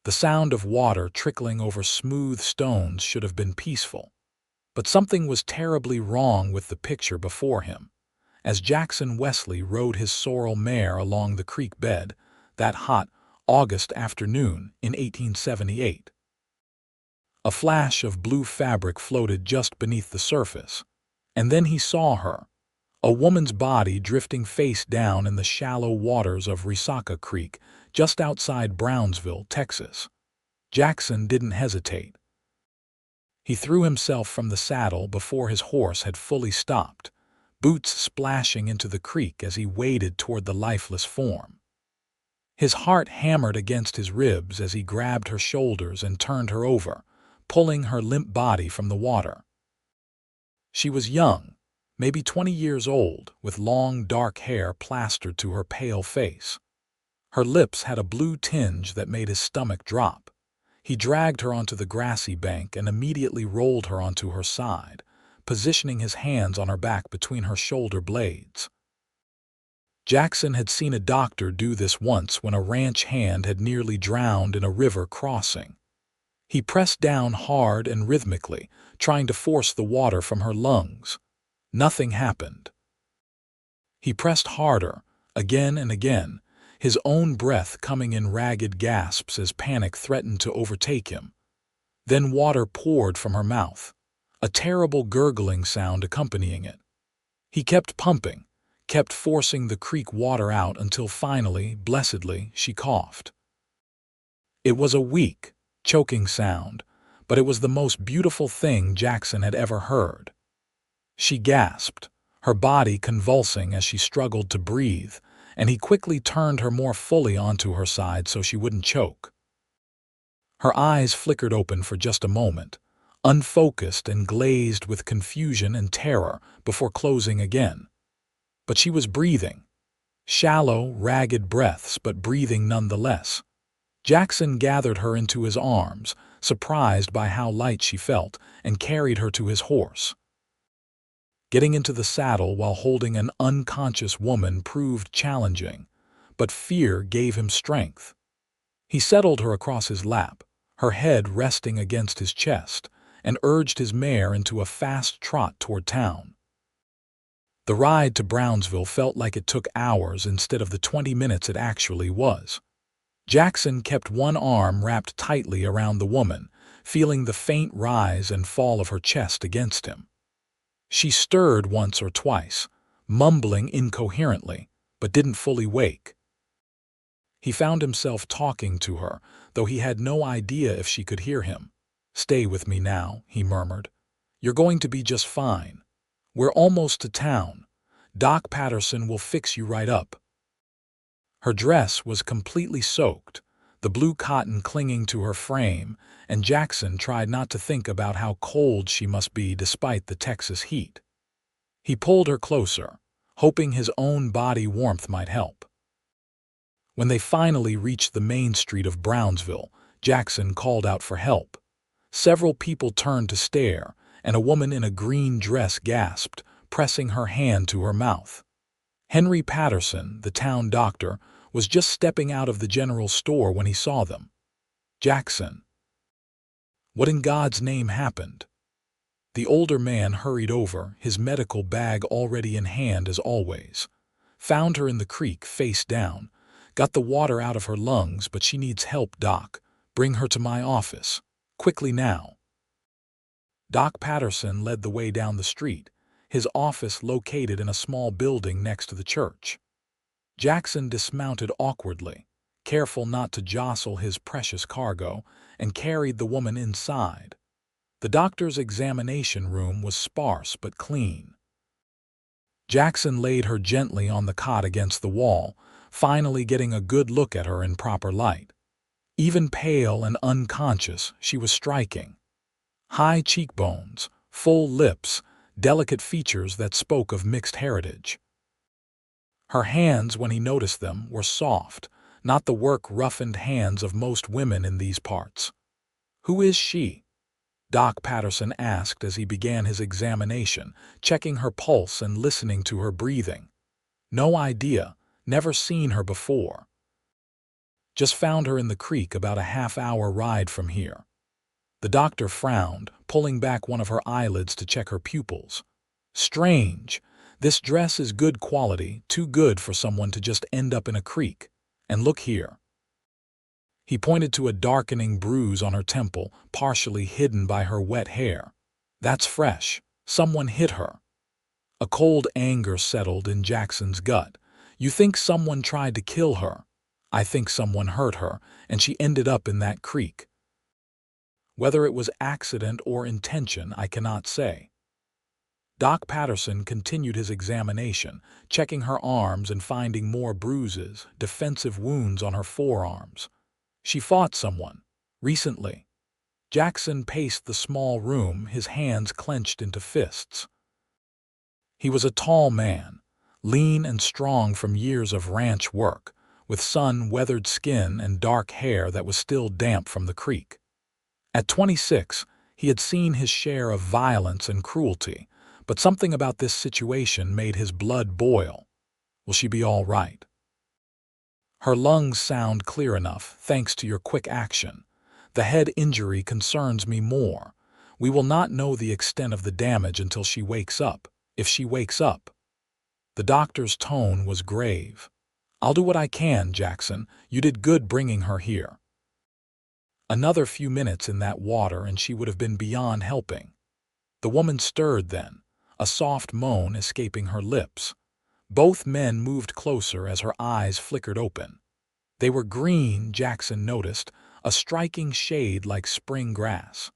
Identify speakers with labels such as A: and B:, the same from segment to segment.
A: The sound of water trickling over smooth stones should have been peaceful. But something was terribly wrong with the picture before him. As Jackson Wesley rode his sorrel mare along the creek bed that hot August afternoon in 1878. A flash of blue fabric floated just beneath the surface, and then he saw her, a woman's body drifting face down in the shallow waters of Resaca Creek just outside Brownsville, Texas. Jackson didn't hesitate. He threw himself from the saddle before his horse had fully stopped, boots splashing into the creek as he waded toward the lifeless form. His heart hammered against his ribs as he grabbed her shoulders and turned her over, pulling her limp body from the water. She was young, maybe 20 years old, with long dark hair plastered to her pale face. Her lips had a blue tinge that made his stomach drop. He dragged her onto the grassy bank and immediately rolled her onto her side, positioning his hands on her back between her shoulder blades. Jackson had seen a doctor do this once when a ranch hand had nearly drowned in a river crossing. He pressed down hard and rhythmically, trying to force the water from her lungs. Nothing happened. He pressed harder, again and again, his own breath coming in ragged gasps as panic threatened to overtake him. Then water poured from her mouth, a terrible gurgling sound accompanying it. He kept pumping, kept forcing the creek water out until finally, blessedly, she coughed. It was a weak, choking sound, but it was the most beautiful thing Jackson had ever heard. She gasped, her body convulsing as she struggled to breathe, and he quickly turned her more fully onto her side so she wouldn't choke. Her eyes flickered open for just a moment, unfocused and glazed with confusion and terror before closing again. But she was breathing. Shallow, ragged breaths, but breathing nonetheless. Jackson gathered her into his arms, surprised by how light she felt, and carried her to his horse. Getting into the saddle while holding an unconscious woman proved challenging, but fear gave him strength. He settled her across his lap, her head resting against his chest, and urged his mare into a fast trot toward town. The ride to Brownsville felt like it took hours instead of the 20 minutes it actually was. Jackson kept one arm wrapped tightly around the woman, feeling the faint rise and fall of her chest against him. She stirred once or twice, mumbling incoherently, but didn't fully wake. He found himself talking to her, though he had no idea if she could hear him. "Stay with me now," he murmured. "You're going to be just fine. We're almost to town. Doc Patterson will fix you right up." Her dress was completely soaked, the blue cotton clinging to her frame, and Jackson tried not to think about how cold she must be despite the Texas heat. He pulled her closer, hoping his own body warmth might help. When they finally reached the main street of Brownsville, Jackson called out for help. Several people turned to stare, and a woman in a green dress gasped, pressing her hand to her mouth. Henry Patterson, the town doctor, was just stepping out of the general store when he saw them. "Jackson, what in God's name happened?" The older man hurried over, his medical bag already in hand as always. "Found her in the creek, face down. Got the water out of her lungs, but she needs help, Doc. Bring her to my office. Quickly now." Doc Patterson led the way down the street, his office located in a small building next to the church. Jackson dismounted awkwardly, careful not to jostle his precious cargo, and carried the woman inside. The doctor's examination room was sparse but clean. Jackson laid her gently on the cot against the wall, finally getting a good look at her in proper light. Even pale and unconscious, she was striking. High cheekbones, full lips, delicate features that spoke of mixed heritage. Her hands, when he noticed them, were soft, not the work-roughened hands of most women in these parts. "Who is she?" Doc Patterson asked as he began his examination, checking her pulse and listening to her breathing. "No idea, never seen her before." Just found her in the creek about a half-hour ride from here. The doctor frowned, pulling back one of her eyelids to check her pupils. Strange. This dress is good quality, too good for someone to just end up in a creek. And look here. He pointed to a darkening bruise on her temple, partially hidden by her wet hair. That's fresh. Someone hit her. A cold anger settled in Jackson's gut. You think someone tried to kill her? I think someone hurt her, and she ended up in that creek. Whether it was accident or intention, I cannot say. Doc Patterson continued his examination, checking her arms and finding more bruises, defensive wounds on her forearms. She fought someone. Recently. Jackson paced the small room, his hands clenched into fists. He was a tall man, lean and strong from years of ranch work, with sun-weathered skin and dark hair that was still damp from the creek. At 26, he had seen his share of violence and cruelty, but something about this situation made his blood boil. Will she be all right? Her lungs sound clear enough, thanks to your quick action. The head injury concerns me more. We will not know the extent of the damage until she wakes up, if she wakes up. The doctor's tone was grave. I'll do what I can, Jackson. You did good bringing her here. Another few minutes in that water and she would have been beyond helping. The woman stirred then, a soft moan escaping her lips. Both men moved closer as her eyes flickered open. They were green, Jackson noticed, a striking shade like spring grass.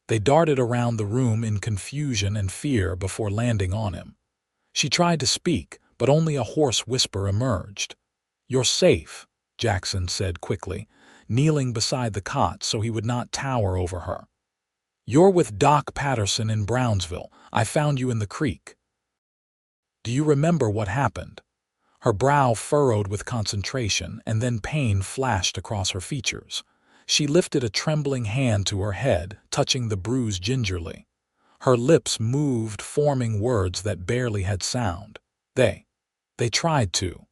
A: They darted around the room in confusion and fear before landing on him. She tried to speak, but only a hoarse whisper emerged. You're safe, Jackson said quickly, kneeling beside the cot so he would not tower over her. You're with Doc Patterson in Brownsville. I found you in the creek. Do you remember what happened? Her brow furrowed with concentration, and then pain flashed across her features. She lifted a trembling hand to her head, touching the bruise gingerly. Her lips moved, forming words that barely had sound. They tried to.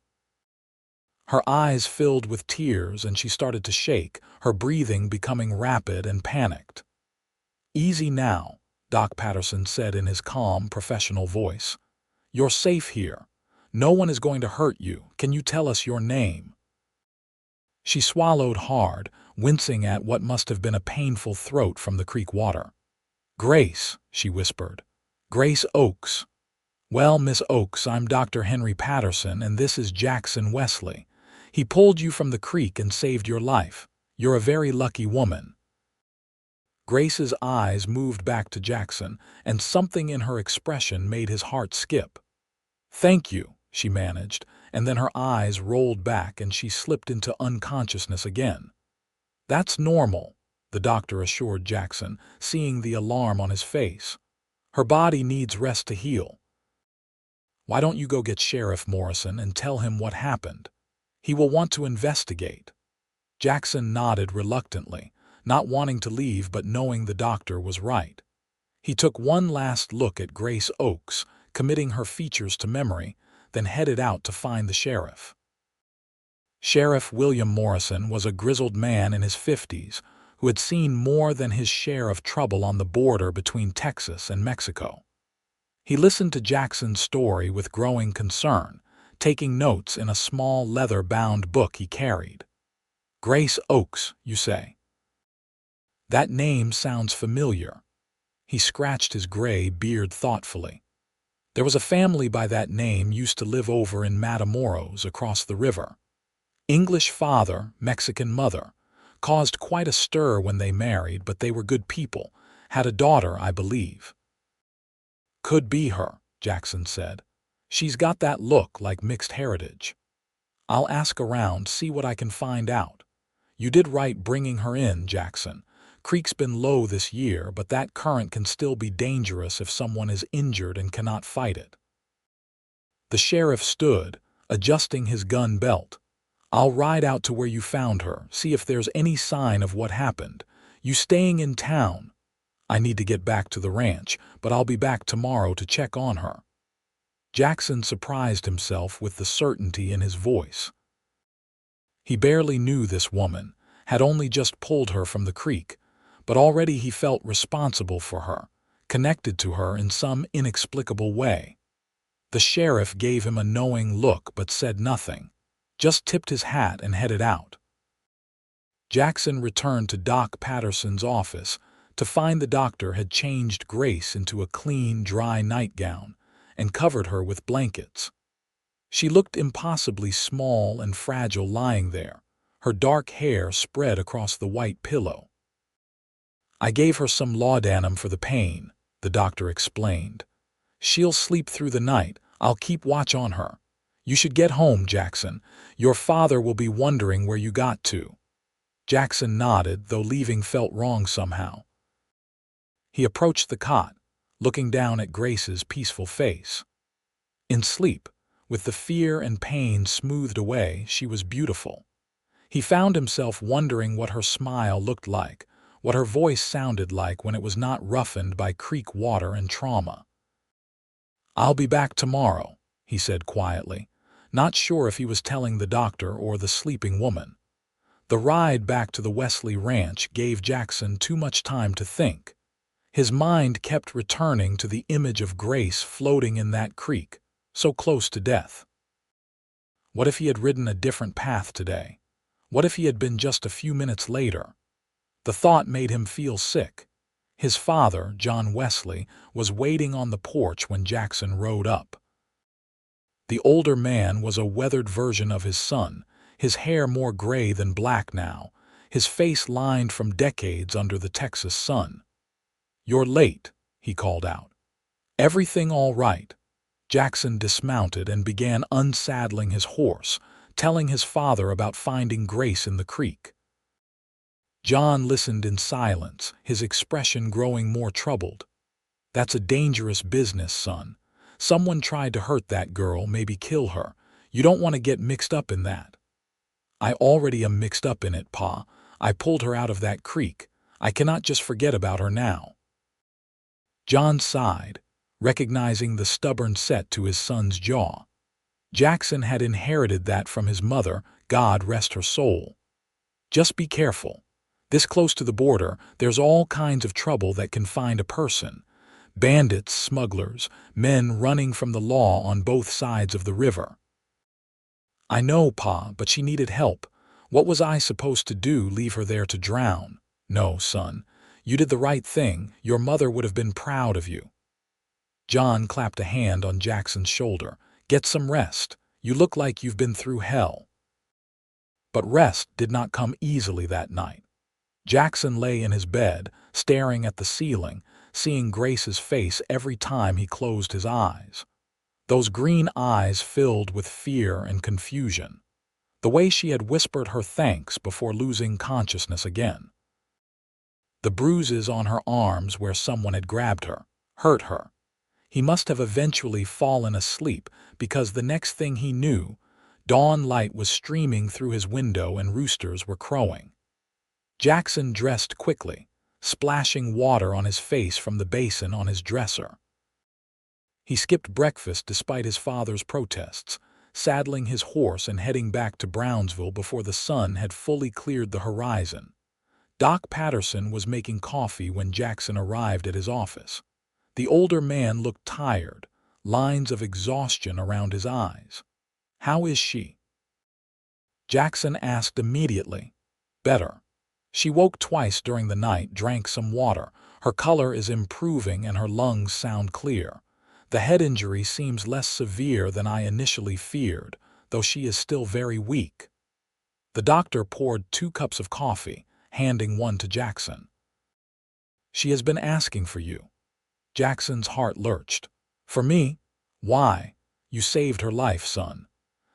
A: Her eyes filled with tears and she started to shake, her breathing becoming rapid and panicked. Easy now, Doc Patterson said in his calm, professional voice. You're safe here. No one is going to hurt you. Can you tell us your name? She swallowed hard, wincing at what must have been a painful throat from the creek water. Grace, she whispered. Grace Oakes. Well, Miss Oakes, I'm Dr. Henry Patterson, and this is Jackson Wesley. He pulled you from the creek and saved your life. You're a very lucky woman. Grace's eyes moved back to Jackson, and something in her expression made his heart skip. Thank you, she managed, and then her eyes rolled back and she slipped into unconsciousness again. That's normal, the doctor assured Jackson, seeing the alarm on his face. Her body needs rest to heal. Why don't you go get Sheriff Morrison and tell him what happened? He will want to investigate. Jackson nodded reluctantly, not wanting to leave but knowing the doctor was right. He took one last look at Grace Oakes, committing her features to memory, then headed out to find the sheriff. Sheriff William Morrison was a grizzled man in his 50s who had seen more than his share of trouble on the border between Texas and Mexico. He listened to Jackson's story with growing concern, taking notes in a small leather-bound book he carried. Grace Oakes, you say? That name sounds familiar. He scratched his gray beard thoughtfully. There was a family by that name used to live over in Matamoros across the river. English father, Mexican mother. Caused quite a stir when they married, but they were good people. Had a daughter, I believe. Could be her, Jackson said. She's got that look like mixed heritage. I'll ask around, see what I can find out. You did right bringing her in, Jackson. Creek's been low this year, but that current can still be dangerous if someone is injured and cannot fight it. The sheriff stood, adjusting his gun belt. I'll ride out to where you found her, see if there's any sign of what happened. You staying in town? I need to get back to the ranch, but I'll be back tomorrow to check on her. Jackson surprised himself with the certainty in his voice. He barely knew this woman, had only just pulled her from the creek, but already he felt responsible for her, connected to her in some inexplicable way. The sheriff gave him a knowing look but said nothing, just tipped his hat and headed out. Jackson returned to Doc Patterson's office to find the doctor had changed Grace into a clean, dry nightgown and covered her with blankets. She looked impossibly small and fragile lying there, her dark hair spread across the white pillow. "I gave her some laudanum for the pain," the doctor explained. "She'll sleep through the night. I'll keep watch on her. You should get home, Jackson. Your father will be wondering where you got to." Jackson nodded, though leaving felt wrong somehow. He approached the cot, looking down at Grace's peaceful face. In sleep, with the fear and pain smoothed away, she was beautiful. He found himself wondering what her smile looked like, what her voice sounded like when it was not roughened by creek water and trauma. "I'll be back tomorrow," he said quietly, not sure if he was telling the doctor or the sleeping woman. The ride back to the Wesley ranch gave Jackson too much time to think. His mind kept returning to the image of Grace floating in that creek, so close to death. What if he had ridden a different path today? What if he had been just a few minutes later? The thought made him feel sick. His father, John Wesley, was waiting on the porch when Jackson rode up. The older man was a weathered version of his son, his hair more gray than black now, his face lined from decades under the Texas sun. "You're late," he called out. "Everything all right?" Jackson dismounted and began unsaddling his horse, telling his father about finding Grace in the creek. John listened in silence, his expression growing more troubled. "That's a dangerous business, son. Someone tried to hurt that girl, maybe kill her. You don't want to get mixed up in that." "I already am mixed up in it, Pa. I pulled her out of that creek. I cannot just forget about her now." John sighed, recognizing the stubborn set to his son's jaw. Jackson had inherited that from his mother, God rest her soul. "Just be careful. This close to the border, there's all kinds of trouble that can find a person. Bandits, smugglers, men running from the law on both sides of the river." "I know, Pa, but she needed help. What was I supposed to do, leave her there to drown?" "No, son. You did the right thing. Your mother would have been proud of you." John clapped a hand on Jackson's shoulder. "Get some rest. You look like you've been through hell." But rest did not come easily that night. Jackson lay in his bed, staring at the ceiling, seeing Grace's face every time he closed his eyes. Those green eyes filled with fear and confusion. The way she had whispered her thanks before losing consciousness again. The bruises on her arms where someone had grabbed her, hurt her. He must have eventually fallen asleep because the next thing he knew, dawn light was streaming through his window and roosters were crowing. Jackson dressed quickly, splashing water on his face from the basin on his dresser. He skipped breakfast despite his father's protests, saddling his horse and heading back to Brownsville before the sun had fully cleared the horizon. Doc Patterson was making coffee when Jackson arrived at his office. The older man looked tired, lines of exhaustion around his eyes. "How is she?" Jackson asked immediately. "Better. She woke twice during the night, drank some water. Her color is improving and her lungs sound clear. The head injury seems less severe than I initially feared, though she is still very weak." The doctor poured 2 cups of coffee, handing one to Jackson. "She has been asking for you." Jackson's heart lurched. "For me? Why? You saved her life, son.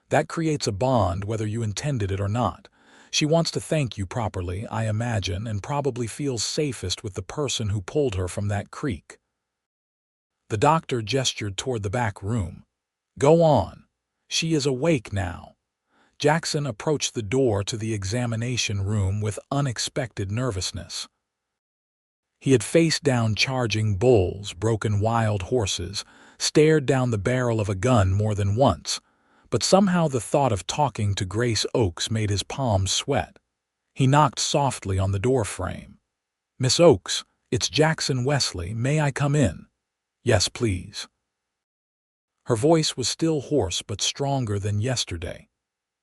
A: That creates a bond whether you intended it or not. She wants to thank you properly, I imagine, and probably feels safest with the person who pulled her from that creek." The doctor gestured toward the back room. "Go on. She is awake now." Jackson approached the door to the examination room with unexpected nervousness. He had faced down charging bulls, broken wild horses, stared down the barrel of a gun more than once, but somehow the thought of talking to Grace Oakes made his palms sweat. He knocked softly on the door frame. "Miss Oakes, it's Jackson Wesley. May I come in?" "Yes, please." Her voice was still hoarse but stronger than yesterday.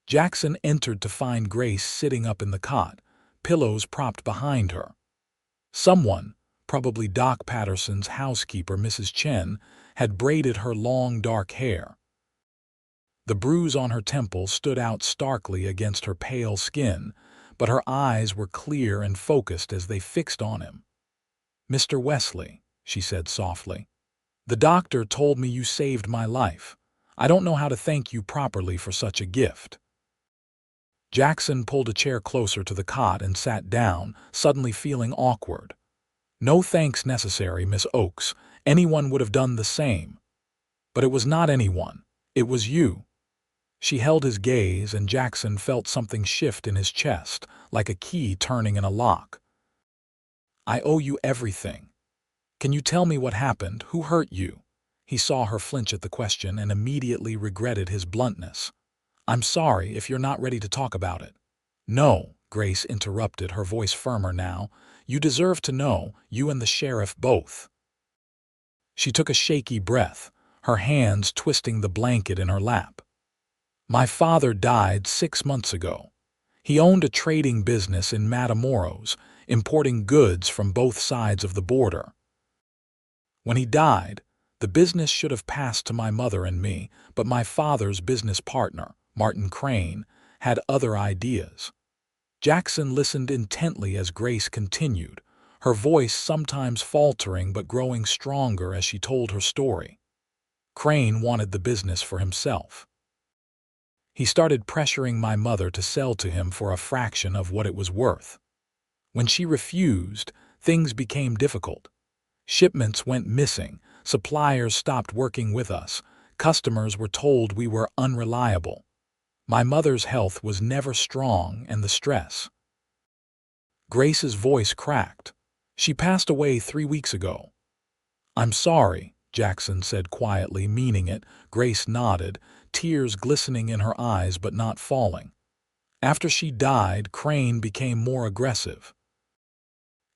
A: Jackson entered to find Grace sitting up in the cot, pillows propped behind her. Someone, probably Doc Patterson's housekeeper, Mrs. Chen, had braided her long dark hair. The bruise on her temple stood out starkly against her pale skin, but her eyes were clear and focused as they fixed on him. "Mr. Wesley," she said softly, "the doctor told me you saved my life. I don't know how to thank you properly for such a gift." Jackson pulled a chair closer to the cot and sat down, suddenly feeling awkward. "No thanks necessary, Miss Oakes. Anyone would have done the same." "But it was not anyone. It was you." She held his gaze, and Jackson felt something shift in his chest, like a key turning in a lock. "I owe you everything. Can you tell me what happened? Who hurt you?" He saw her flinch at the question and immediately regretted his bluntness. "I'm sorry if you're not ready to talk about it." "No," Grace interrupted, her voice firmer now. "You deserve to know, you and the sheriff both." She took a shaky breath, her hands twisting the blanket in her lap. "My father died 6 months ago. He owned a trading business in Matamoros, importing goods from both sides of the border. When he died, the business should have passed to my mother and me, but my father's business partner, Martin Crane, had other ideas." Jackson listened intently as Grace continued, her voice sometimes faltering but growing stronger as she told her story. "Crane wanted the business for himself. He started pressuring my mother to sell to him for a fraction of what it was worth. When she refused, things became difficult. Shipments went missing, suppliers stopped working with us, customers were told we were unreliable. My mother's health was never strong, and the stress." Grace's voice cracked. "She passed away 3 weeks ago." "I'm sorry," Jackson said quietly, meaning it. Grace nodded, tears glistening in her eyes but not falling. "After she died, Crane became more aggressive.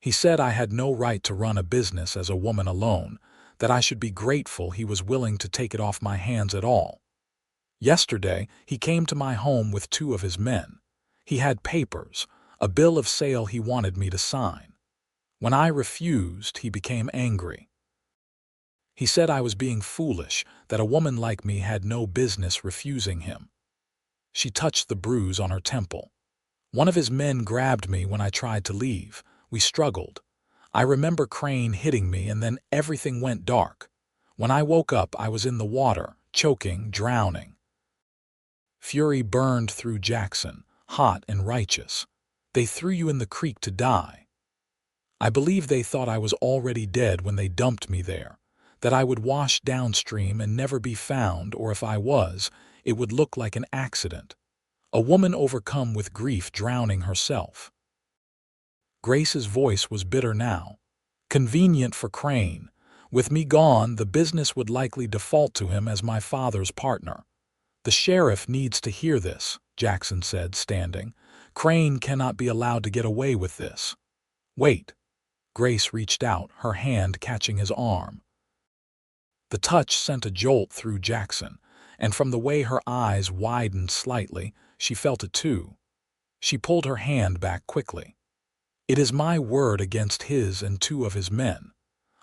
A: He said I had no right to run a business as a woman alone, that I should be grateful he was willing to take it off my hands at all. Yesterday, he came to my home with 2 of his men. He had papers, a bill of sale he wanted me to sign. When I refused, he became angry. He said I was being foolish, that a woman like me had no business refusing him." She touched the bruise on her temple. "One of his men grabbed me when I tried to leave. We struggled. I remember Crane hitting me, and then everything went dark. When I woke up, I was in the water, choking, drowning." Fury burned through Jackson, hot and righteous. "They threw you in the creek to die. I believe they thought I was already dead when they dumped me there, that I would wash downstream and never be found, or if I was, it would look like an accident. A woman overcome with grief drowning herself." Grace's voice was bitter now. "Convenient for Crane. With me gone, the business would likely default to him as my father's partner. The sheriff needs to hear this," Jackson said, standing. "Crane cannot be allowed to get away with this." "Wait." Grace reached out, her hand catching his arm. The touch sent a jolt through Jackson, and from the way her eyes widened slightly, she felt it too. She pulled her hand back quickly. "It is my word against his and 2 of his men.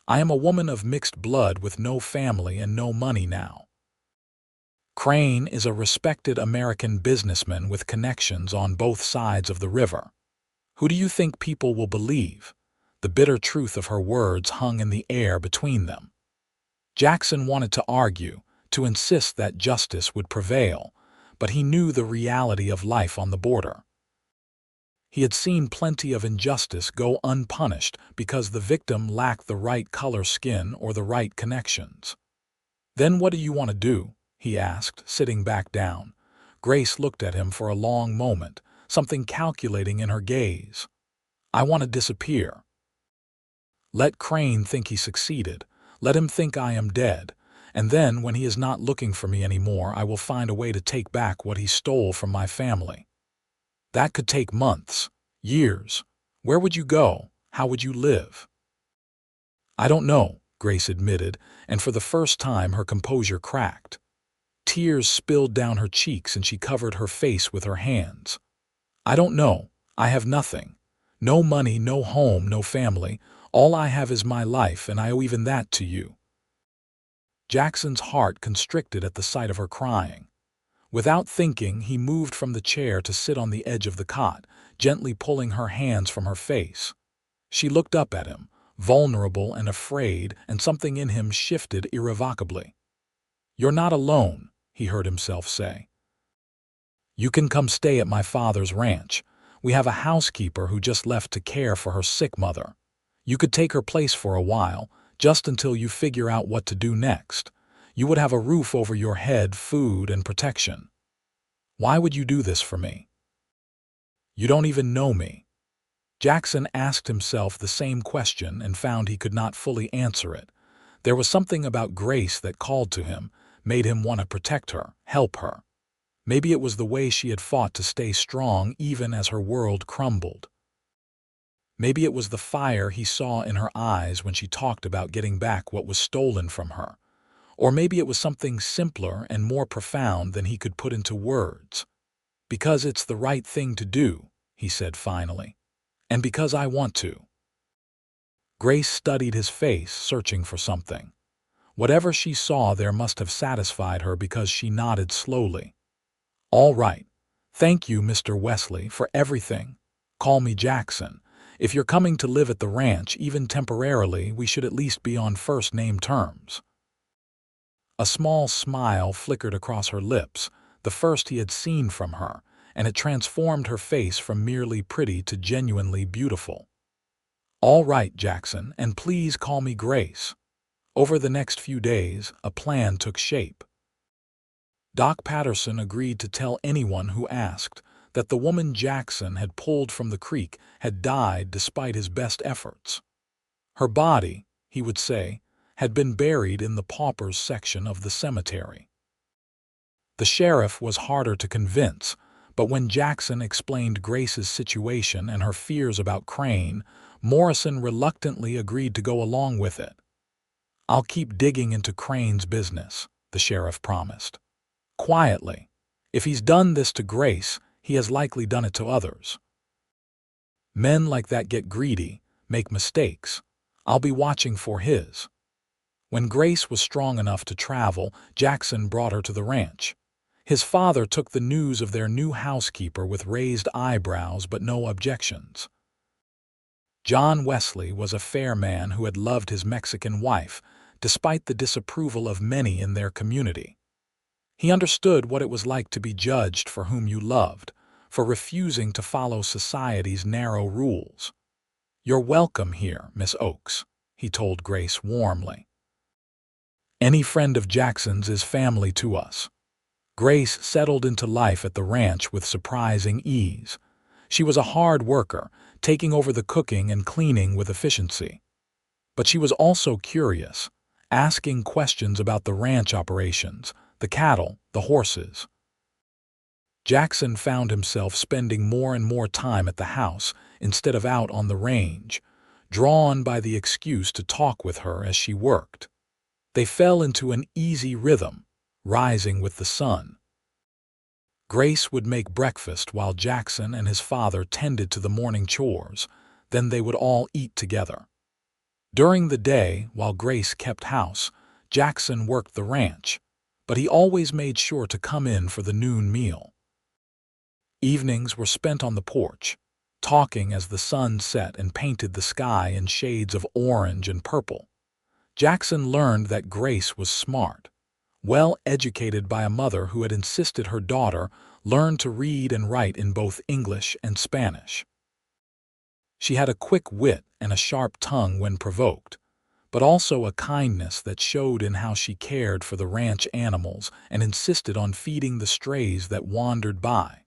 A: I am a woman of mixed blood with no family and no money now. Crane is a respected American businessman with connections on both sides of the river. Who do you think people will believe?" The bitter truth of her words hung in the air between them. Jackson wanted to argue, to insist that justice would prevail, but he knew the reality of life on the border. He had seen plenty of injustice go unpunished because the victim lacked the right color skin or the right connections. "Then what do you want to do?" he asked, sitting back down. Grace looked at him for a long moment, something calculating in her gaze. "I want to disappear. Let Crane think he succeeded. Let him think I am dead, And then, when he is not looking for me anymore, I will find a way to take back what he stole from my family. That could take months, years. Where would you go? How would you live? I don't know, Grace admitted, and for the first time her composure cracked. Tears spilled down her cheeks and she covered her face with her hands. I don't know. I have nothing. No money, no home, no family. All I have is my life, and I owe even that to you. Jackson's heart constricted at the sight of her crying. Without thinking, he moved from the chair to sit on the edge of the cot, gently pulling her hands from her face. She looked up at him, vulnerable and afraid, and something in him shifted irrevocably. "You're not alone," he heard himself say. "You can come stay at my father's ranch. We have a housekeeper who just left to care for her sick mother. You could take her place for a while, just until you figure out what to do next. You would have a roof over your head, food, and protection. Why would you do this for me? You don't even know me." Jackson asked himself the same question and found he could not fully answer it. There was something about Grace that called to him, made him want to protect her, help her. Maybe it was the way she had fought to stay strong even as her world crumbled. Maybe it was the fire he saw in her eyes when she talked about getting back what was stolen from her. Or maybe it was something simpler and more profound than he could put into words. "Because it's the right thing to do," he said finally. "And because I want to." Grace studied his face, searching for something. Whatever she saw there must have satisfied her because she nodded slowly. "All right. Thank you, Mr. Wesley, for everything. Call me Jackson. If you're coming to live at the ranch, even temporarily, we should at least be on first-name terms." A small smile flickered across her lips, the first he had seen from her, and it transformed her face from merely pretty to genuinely beautiful. "All right, Jackson, and please call me Grace." Over the next few days, a plan took shape. Doc Patterson agreed to tell anyone who asked that the woman Jackson had pulled from the creek had died despite his best efforts. Her body, he would say, had been buried in the paupers section of the cemetery. The sheriff was harder to convince, but when Jackson explained Grace's situation and her fears about Crane, Morrison reluctantly agreed to go along with it. "I'll keep digging into Crane's business," the sheriff promised. "Quietly. If he's done this to Grace, he has likely done it to others. Men like that get greedy, make mistakes. I'll be watching for his." When Grace was strong enough to travel, Jackson brought her to the ranch. His father took the news of their new housekeeper with raised eyebrows but no objections. John Wesley was a fair man who had loved his Mexican wife, despite the disapproval of many in their community. He understood what it was like to be judged for whom you loved, for refusing to follow society's narrow rules. "You're welcome here, Miss Oakes," he told Grace warmly. "Any friend of Jackson's is family to us." Grace settled into life at the ranch with surprising ease. She was a hard worker, taking over the cooking and cleaning with efficiency. But she was also curious, asking questions about the ranch operations, the cattle, the horses. Jackson found himself spending more and more time at the house instead of out on the range, drawn by the excuse to talk with her as she worked. They fell into an easy rhythm, rising with the sun. Grace would make breakfast while Jackson and his father tended to the morning chores, then they would all eat together. During the day, while Grace kept house, Jackson worked the ranch, but he always made sure to come in for the noon meal. Evenings were spent on the porch, talking as the sun set and painted the sky in shades of orange and purple. Jackson learned that Grace was smart, well educated by a mother who had insisted her daughter learn to read and write in both English and Spanish. She had a quick wit and a sharp tongue when provoked, but also a kindness that showed in how she cared for the ranch animals and insisted on feeding the strays that wandered by.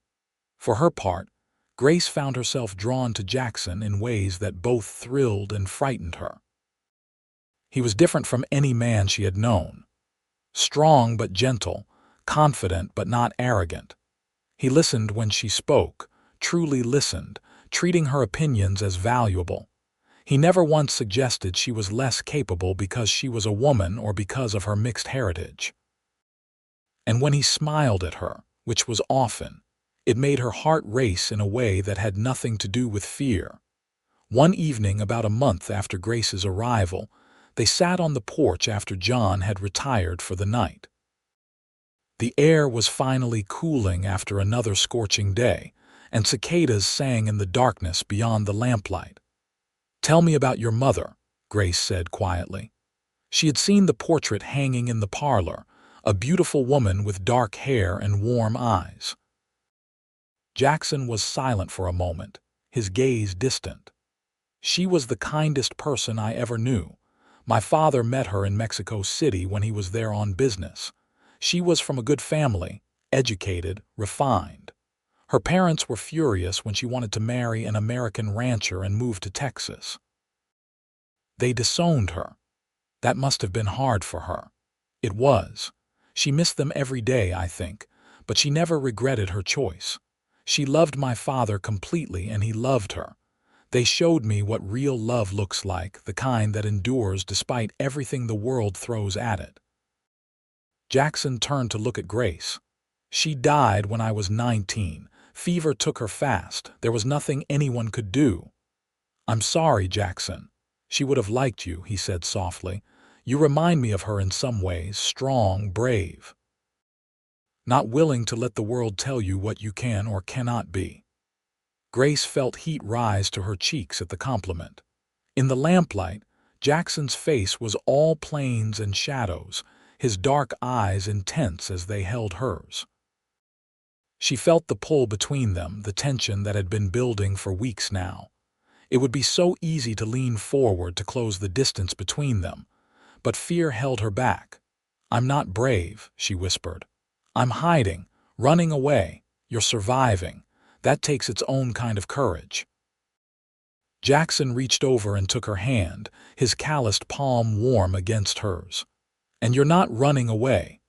A: For her part, Grace found herself drawn to Jackson in ways that both thrilled and frightened her. He was different from any man she had known. strong but gentle, confident but not arrogant. He listened when she spoke, truly listened, treating her opinions as valuable. He never once suggested she was less capable because she was a woman or because of her mixed heritage. And when he smiled at her, which was often, it made her heart race in a way that had nothing to do with fear. One evening, about a month after Grace's arrival, they sat on the porch after John had retired for the night. The air was finally cooling after another scorching day, and cicadas sang in the darkness beyond the lamplight. "Tell me about your mother," Grace said quietly. She had seen the portrait hanging in the parlor, a beautiful woman with dark hair and warm eyes. Jackson was silent for a moment, his gaze distant. "She was the kindest person I ever knew. My father met her in Mexico City when he was there on business. She was from a good family, educated, refined. Her parents were furious when she wanted to marry an American rancher and move to Texas. They disowned her. That must have been hard for her." "It was. She missed them every day, I think, but she never regretted her choice. She loved my father completely and he loved her. They showed me what real love looks like, the kind that endures despite everything the world throws at it." Jackson turned to look at Grace. "She died when I was 19. Fever took her fast. There was nothing anyone could do." "I'm sorry, Jackson. She would have liked you," he said softly. "You remind me of her in some ways, strong, brave, not willing to let the world tell you what you can or cannot be." Grace felt heat rise to her cheeks at the compliment. In the lamplight, Jackson's face was all planes and shadows, his dark eyes intense as they held hers. She felt the pull between them, the tension that had been building for weeks now. It would be so easy to lean forward to close the distance between them, but fear held her back. "I'm not brave," she whispered. "I'm hiding, running away. You're surviving. That takes its own kind of courage." Jackson reached over and took her hand, his calloused palm warm against hers. "And you're not running away.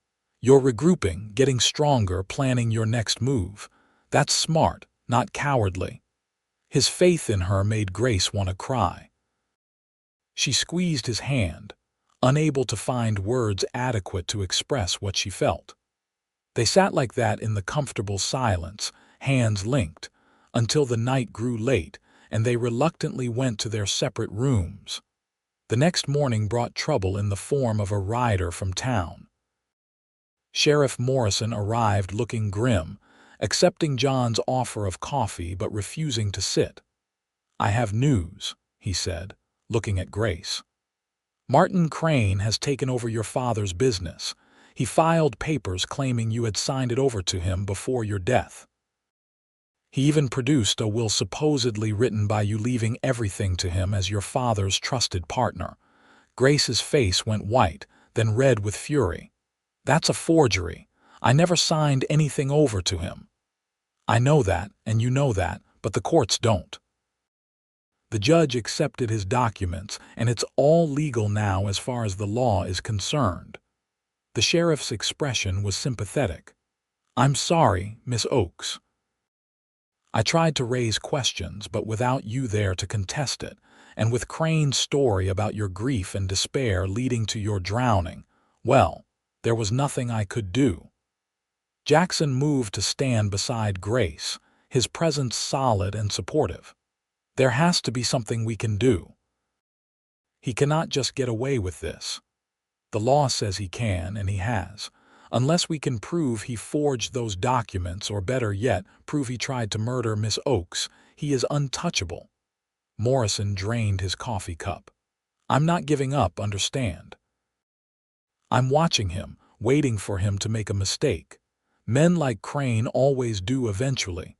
A: You're regrouping, getting stronger, planning your next move. That's smart, not cowardly." His faith in her made Grace want to cry. She squeezed his hand, unable to find words adequate to express what she felt. They sat like that in the comfortable silence, hands linked, until the night grew late and they reluctantly went to their separate rooms. The next morning brought trouble in the form of a rider from town. Sheriff Morrison arrived looking grim, accepting John's offer of coffee but refusing to sit. "I have news," he said, looking at Grace. "Martin Crane has taken over your father's business. He filed papers claiming you had signed it over to him before your death. He even produced a will supposedly written by you, leaving everything to him as your father's trusted partner." Grace's face went white, then red with fury. "That's a forgery. I never signed anything over to him." "I know that, and you know that, but the courts don't. The judge accepted his documents, and it's all legal now as far as the law is concerned." The sheriff's expression was sympathetic. "I'm sorry, Miss Oakes. I tried to raise questions, but without you there to contest it, and with Crane's story about your grief and despair leading to your drowning, well, there was nothing I could do." Jackson moved to stand beside Grace, his presence solid and supportive. "There has to be something we can do. He cannot just get away with this. The law says he can, and he has. Unless we can prove he forged those documents, or better yet, prove he tried to murder Miss Oakes, he is untouchable." Morrison drained his coffee cup. "I'm not giving up, understand? I'm watching him, waiting for him to make a mistake. Men like Crane always do eventually.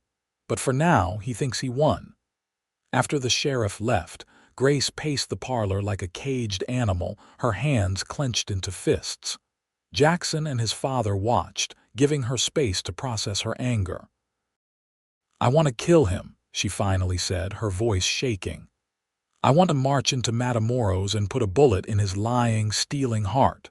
A: But for now, he thinks he won." After the sheriff left, Grace paced the parlor like a caged animal, her hands clenched into fists. Jackson and his father watched, giving her space to process her anger. "I want to kill him," she finally said, her voice shaking. "I want to march into Matamoros and put a bullet in his lying, stealing heart."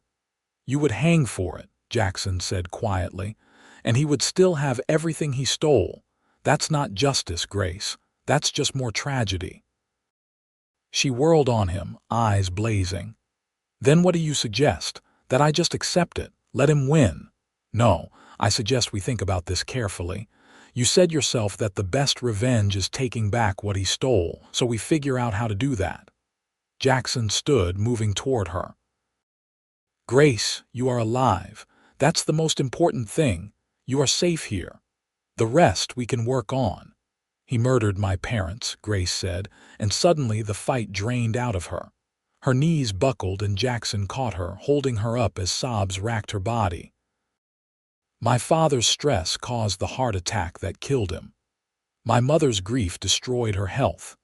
A: You would hang for it, Jackson said quietly, and he would still have everything he stole. That's not justice, Grace. That's just more tragedy. She whirled on him, eyes blazing. Then what do you suggest? That I just accept it, let him win? No, I suggest we think about this carefully. You said yourself that the best revenge is taking back what he stole, so we figure out how to do that. Jackson stood, moving toward her. Grace, you are alive. That's the most important thing. You are safe here. The rest we can work on. He murdered my parents, Grace said, and suddenly the fight drained out of her. Her knees buckled and Jackson caught her, holding her up as sobs racked her body. My father's stress caused the heart attack that killed him. My mother's grief destroyed her health.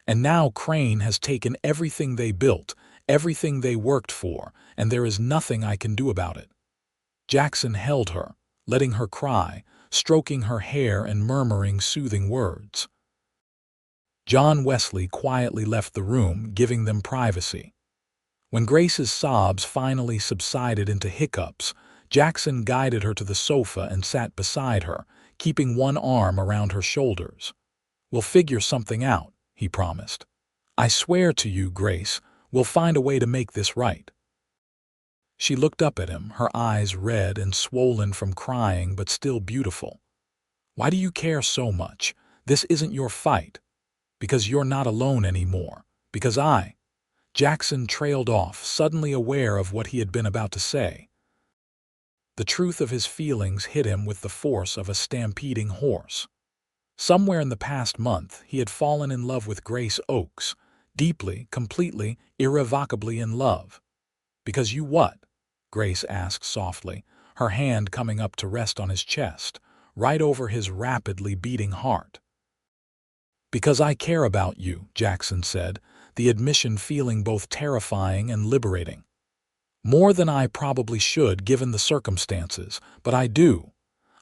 A: And now Crane has taken everything they built, everything they worked for, and there is nothing I can do about it. Jackson held her, letting her cry, stroking her hair and murmuring soothing words. John Wesley quietly left the room, giving them privacy. When Grace's sobs finally subsided into hiccups, Jackson guided her to the sofa and sat beside her, keeping one arm around her shoulders. We'll figure something out, he promised. I swear to you, Grace, we'll find a way to make this right. She looked up at him, her eyes red and swollen from crying but still beautiful. Why do you care so much? This isn't your fight. Because you're not alone anymore. Because I... Jackson trailed off, suddenly aware of what he had been about to say. The truth of his feelings hit him with the force of a stampeding horse. Somewhere in the past month, he had fallen in love with Grace Oakes, deeply, completely, irrevocably in love. Because you what? Grace asked softly, her hand coming up to rest on his chest, right over his rapidly beating heart. Because I care about you, Jackson said, the admission feeling both terrifying and liberating. More than I probably should given the circumstances, but I do.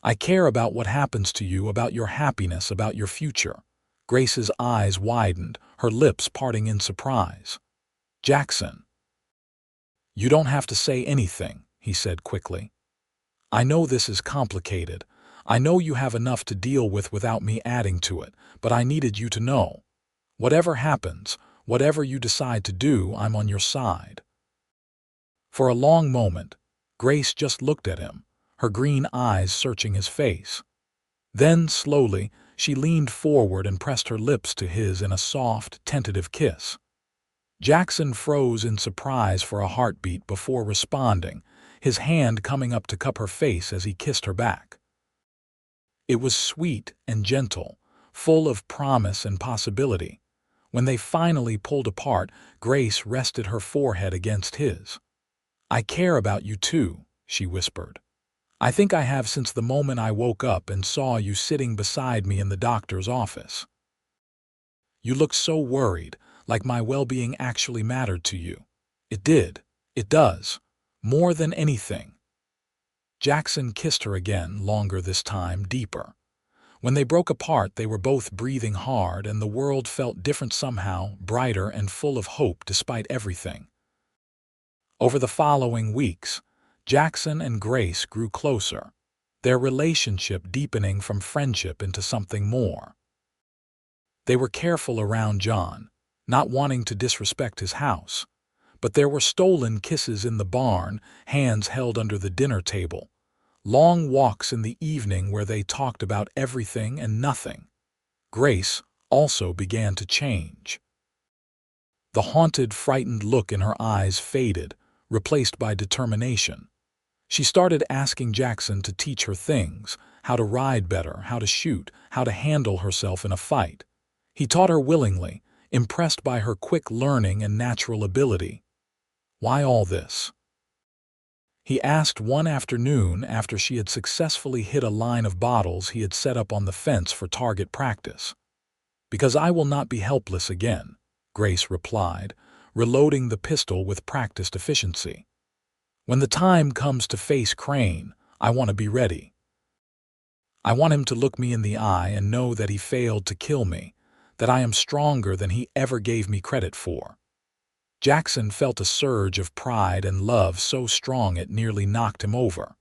A: I care about what happens to you, about your happiness, about your future. Grace's eyes widened, her lips parting in surprise. Jackson. You don't have to say anything, he said quickly. I know this is complicated. I know you have enough to deal with without me adding to it, but I needed you to know. Whatever happens, whatever you decide to do, I'm on your side. For a long moment, Grace just looked at him, her green eyes searching his face. Then, slowly, she leaned forward and pressed her lips to his in a soft, tentative kiss. Jackson froze in surprise for a heartbeat before responding, his hand coming up to cup her face as he kissed her back. It was sweet and gentle, full of promise and possibility. When they finally pulled apart, Grace rested her forehead against his. I care about you too, she whispered. I think I have since the moment I woke up and saw you sitting beside me in the doctor's office. You looked so worried, like my well-being actually mattered to you. It did. It does. More than anything. Jackson kissed her again, longer this time, deeper. When they broke apart, they were both breathing hard, and the world felt different somehow, brighter and full of hope despite everything. Over the following weeks, Jackson and Grace grew closer, their relationship deepening from friendship into something more. They were careful around John, not wanting to disrespect his house, but there were stolen kisses in the barn, hands held under the dinner table, long walks in the evening where they talked about everything and nothing. Grace also began to change. The haunted, frightened look in her eyes faded, replaced by determination. She started asking Jackson to teach her things, how to ride better, how to shoot, how to handle herself in a fight. He taught her willingly, impressed by her quick learning and natural ability. Why all this? He asked one afternoon after she had successfully hit a line of bottles he had set up on the fence for target practice. Because I will not be helpless again, Grace replied, reloading the pistol with practiced efficiency. When the time comes to face Crane, I want to be ready. I want him to look me in the eye and know that he failed to kill me, that I am stronger than he ever gave me credit for. Jackson felt a surge of pride and love so strong it nearly knocked him over.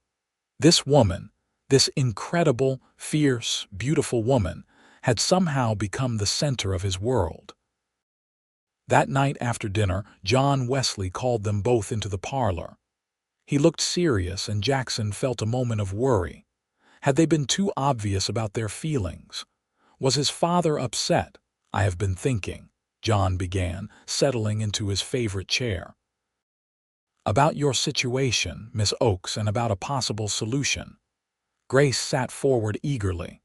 A: This woman, this incredible, fierce, beautiful woman, had somehow become the center of his world. That night after dinner, Wesley called them both into the parlor. He looked serious, and Jackson felt a moment of worry. Had they been too obvious about their feelings? Was his father upset? "I have been thinking," John began, settling into his favorite chair. "About your situation, Miss Oakes, and about a possible solution." Grace sat forward eagerly.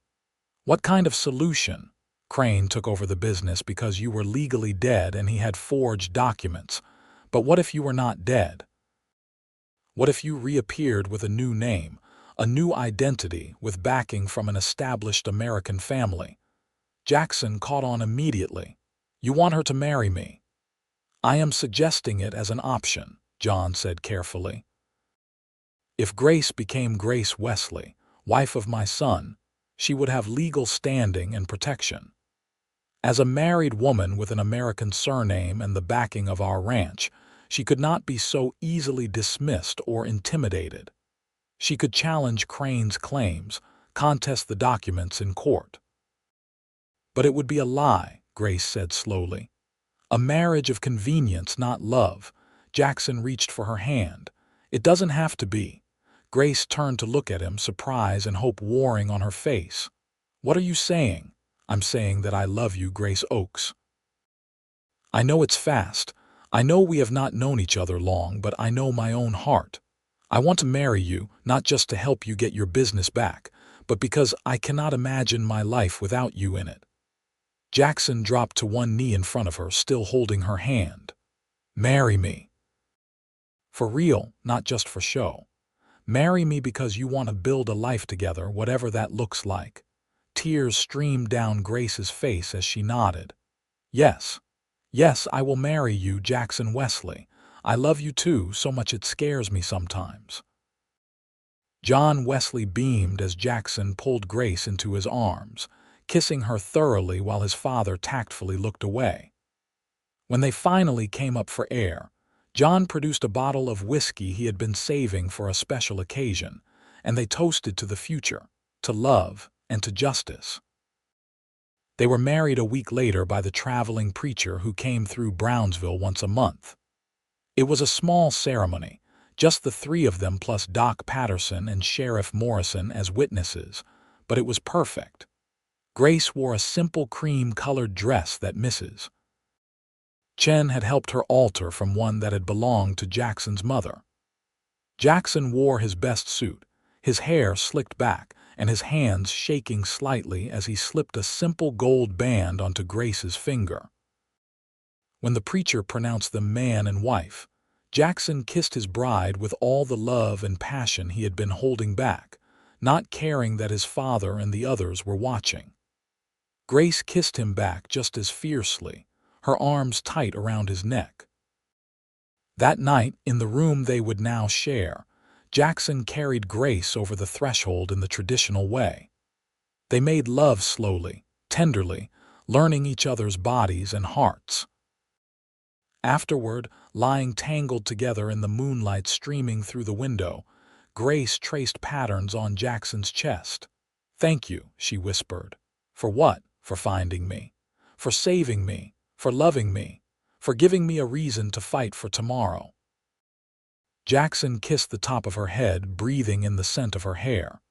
A: "What kind of solution?" "Crane took over the business because you were legally dead and he had forged documents. But what if you were not dead? What if you reappeared with a new name, a new identity, with backing from an established American family?" Jackson caught on immediately. "You want her to marry me?" "I am suggesting it as an option," John said carefully. "If Grace became Grace Wesley, wife of my son, she would have legal standing and protection. As a married woman with an American surname and the backing of our ranch, she could not be so easily dismissed or intimidated. She could challenge Crane's claims, contest the documents in court." "But it would be a lie," Grace said slowly. "A marriage of convenience, not love." Jackson reached for her hand. "It doesn't have to be." Grace turned to look at him, surprise and hope warring on her face. "What are you saying?" "I'm saying that I love you, Grace Oakes. I know it's fast. I know we have not known each other long, but I know my own heart. I want to marry you, not just to help you get your business back, but because I cannot imagine my life without you in it." Jackson dropped to one knee in front of her, still holding her hand. "Marry me. For real, not just for show. Marry me because you want to build a life together, whatever that looks like." Tears streamed down Grace's face as she nodded. "Yes. Yes, I will marry you, Jackson Wesley. I love you too, so much it scares me sometimes." Wesley beamed as Jackson pulled Grace into his arms, kissing her thoroughly while his father tactfully looked away. When they finally came up for air, John produced a bottle of whiskey he had been saving for a special occasion, and they toasted to the future, to love, and to justice. They were married a week later by the traveling preacher who came through Brownsville once a month. It was a small ceremony, just the three of them plus Doc Patterson and Sheriff Morrison as witnesses, but it was perfect. Grace wore a simple cream-colored dress that Mrs. Chen had helped her alter from one that had belonged to Jackson's mother. Jackson wore his best suit, his hair slicked back, and his hands shaking slightly as he slipped a simple gold band onto Grace's finger. When the preacher pronounced them man and wife, Jackson kissed his bride with all the love and passion he had been holding back, not caring that his father and the others were watching. Grace kissed him back just as fiercely, her arms tight around his neck. That night, in the room they would now share, Jackson carried Grace over the threshold in the traditional way. They made love slowly, tenderly, learning each other's bodies and hearts. Afterward, lying tangled together in the moonlight streaming through the window, Grace traced patterns on Jackson's chest. "Thank you," she whispered. "For what? For finding me. For saving me. For loving me. For giving me a reason to fight for tomorrow." Jackson kissed the top of her head, breathing in the scent of her hair.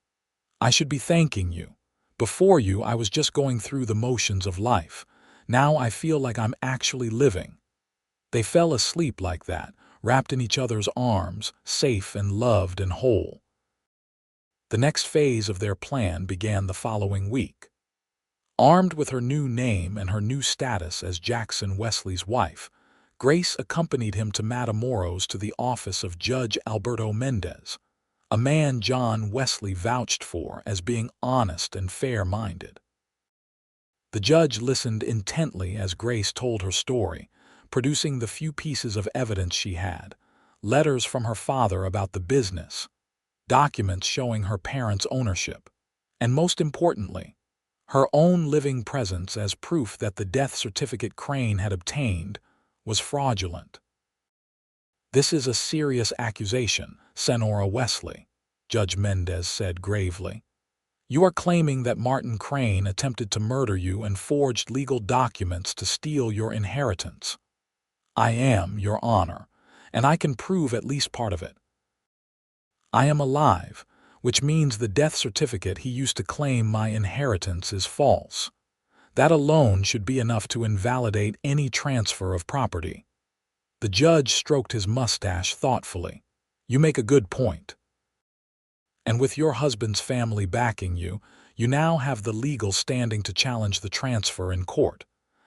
A: "I should be thanking you. Before you, I was just going through the motions of life. Now I feel like I'm actually living." They fell asleep like that, wrapped in each other's arms, safe and loved and whole. The next phase of their plan began the following week. Armed with her new name and her new status as Jackson Wesley's wife, Grace accompanied him to Matamoros to the office of Judge Alberto Mendez, a man Wesley vouched for as being honest and fair-minded. The judge listened intently as Grace told her story, producing the few pieces of evidence she had: letters from her father about the business, documents showing her parents' ownership, and most importantly, her own living presence as proof that the death certificate Crane had obtained was fraudulent. "This is a serious accusation, Senora Wesley," Judge Mendez said gravely. "You are claiming that Martin Crane attempted to murder you and forged legal documents to steal your inheritance." "I am, Your Honor, and I can prove at least part of it. I am alive, which means the death certificate he used to claim my inheritance is false. That alone should be enough to invalidate any transfer of property." The judge stroked his mustache thoughtfully. "You make a good point. And with your husband's family backing you, you now have the legal standing to challenge the transfer in court.